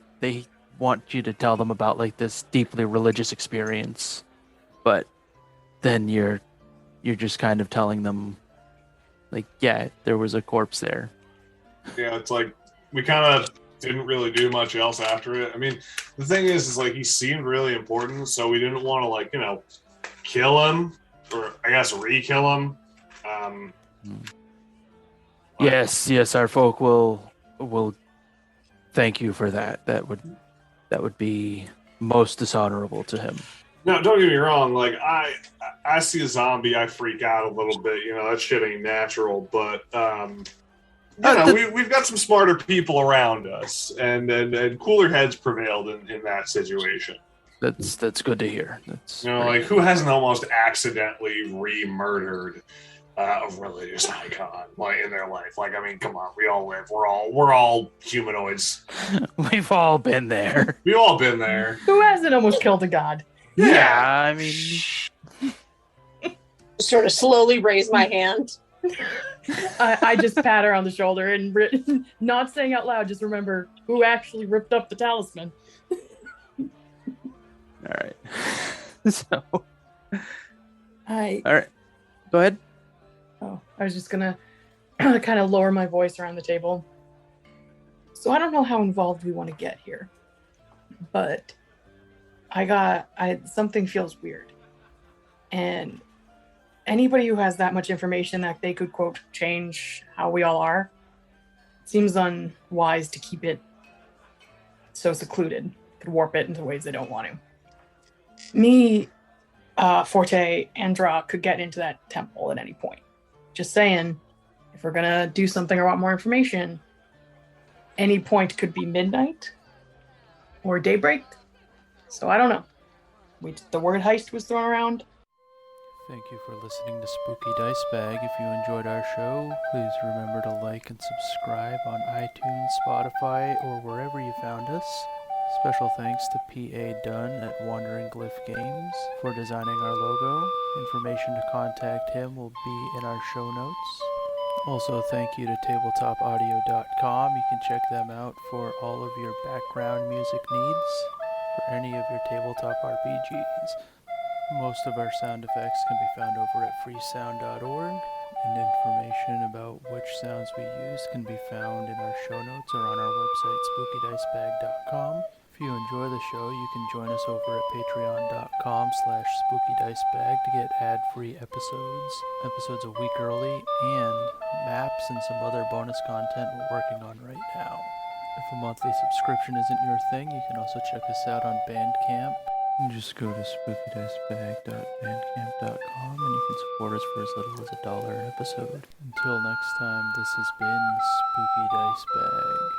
want you to tell them about like this deeply religious experience, but then you're just kind of telling them like, yeah, there was a corpse there.
Yeah, it's like we kind of didn't really do much else after it. I mean, the thing is like he seemed really important, so we didn't want to like, you know, kill him or I guess re-kill him. But-
Yes, our folk will thank you for that. That would be most dishonorable to him.
No, don't get me wrong. Like I see a zombie, I freak out a little bit. You know, that shit ain't natural. But we've got some smarter people around us, and cooler heads prevailed in that situation.
That's good to hear. That's
You know, like who hasn't almost accidentally re-murdered a religious icon like in their life? Like, I mean, come on, we all live. We're all humanoids.
We've all been there.
We've all been there.
Who hasn't almost killed a god?
Yeah, I mean,
Sort of slowly raise my hand.
I just pat her on the shoulder and not saying out loud, just remember who actually ripped up the talisman.
all right. So, all
I
right, go ahead.
was just gonna kind of lower my voice around the table. So I don't know how involved we want to get here, but something feels weird, and anybody who has that much information that they could quote change how we all are, seems unwise to keep it so secluded. Could warp it into ways they don't want to. Me, Forte, and Dra could get into that temple at any point. Just saying, if we're gonna do something or want more information, any point could be midnight or daybreak. So I don't know. The word heist was thrown around.
Thank you for listening to Spooky Dice Bag. If you enjoyed our show, please remember to like and subscribe on iTunes, Spotify, or wherever you found us. Special thanks to P.A. Dunn at Wandering Glyph Games for designing our logo. Information to contact him will be in our show notes. Also, thank you to tabletopaudio.com. You can check them out for all of your background music needs for any of your tabletop RPGs. Most of our sound effects can be found over at freesound.org, and information about which sounds we use can be found in our show notes or on our website, spookydicebag.com. If you enjoy the show, you can join us over at patreon.com/spookydicebag to get ad-free episodes a week early, and maps and some other bonus content we're working on right now. If a monthly subscription isn't your thing, you can also check us out on Bandcamp. Just go to spookydicebag.bandcamp.com and you can support us for as little as $1 an episode. Until next time, this has been Spooky Dice Bag.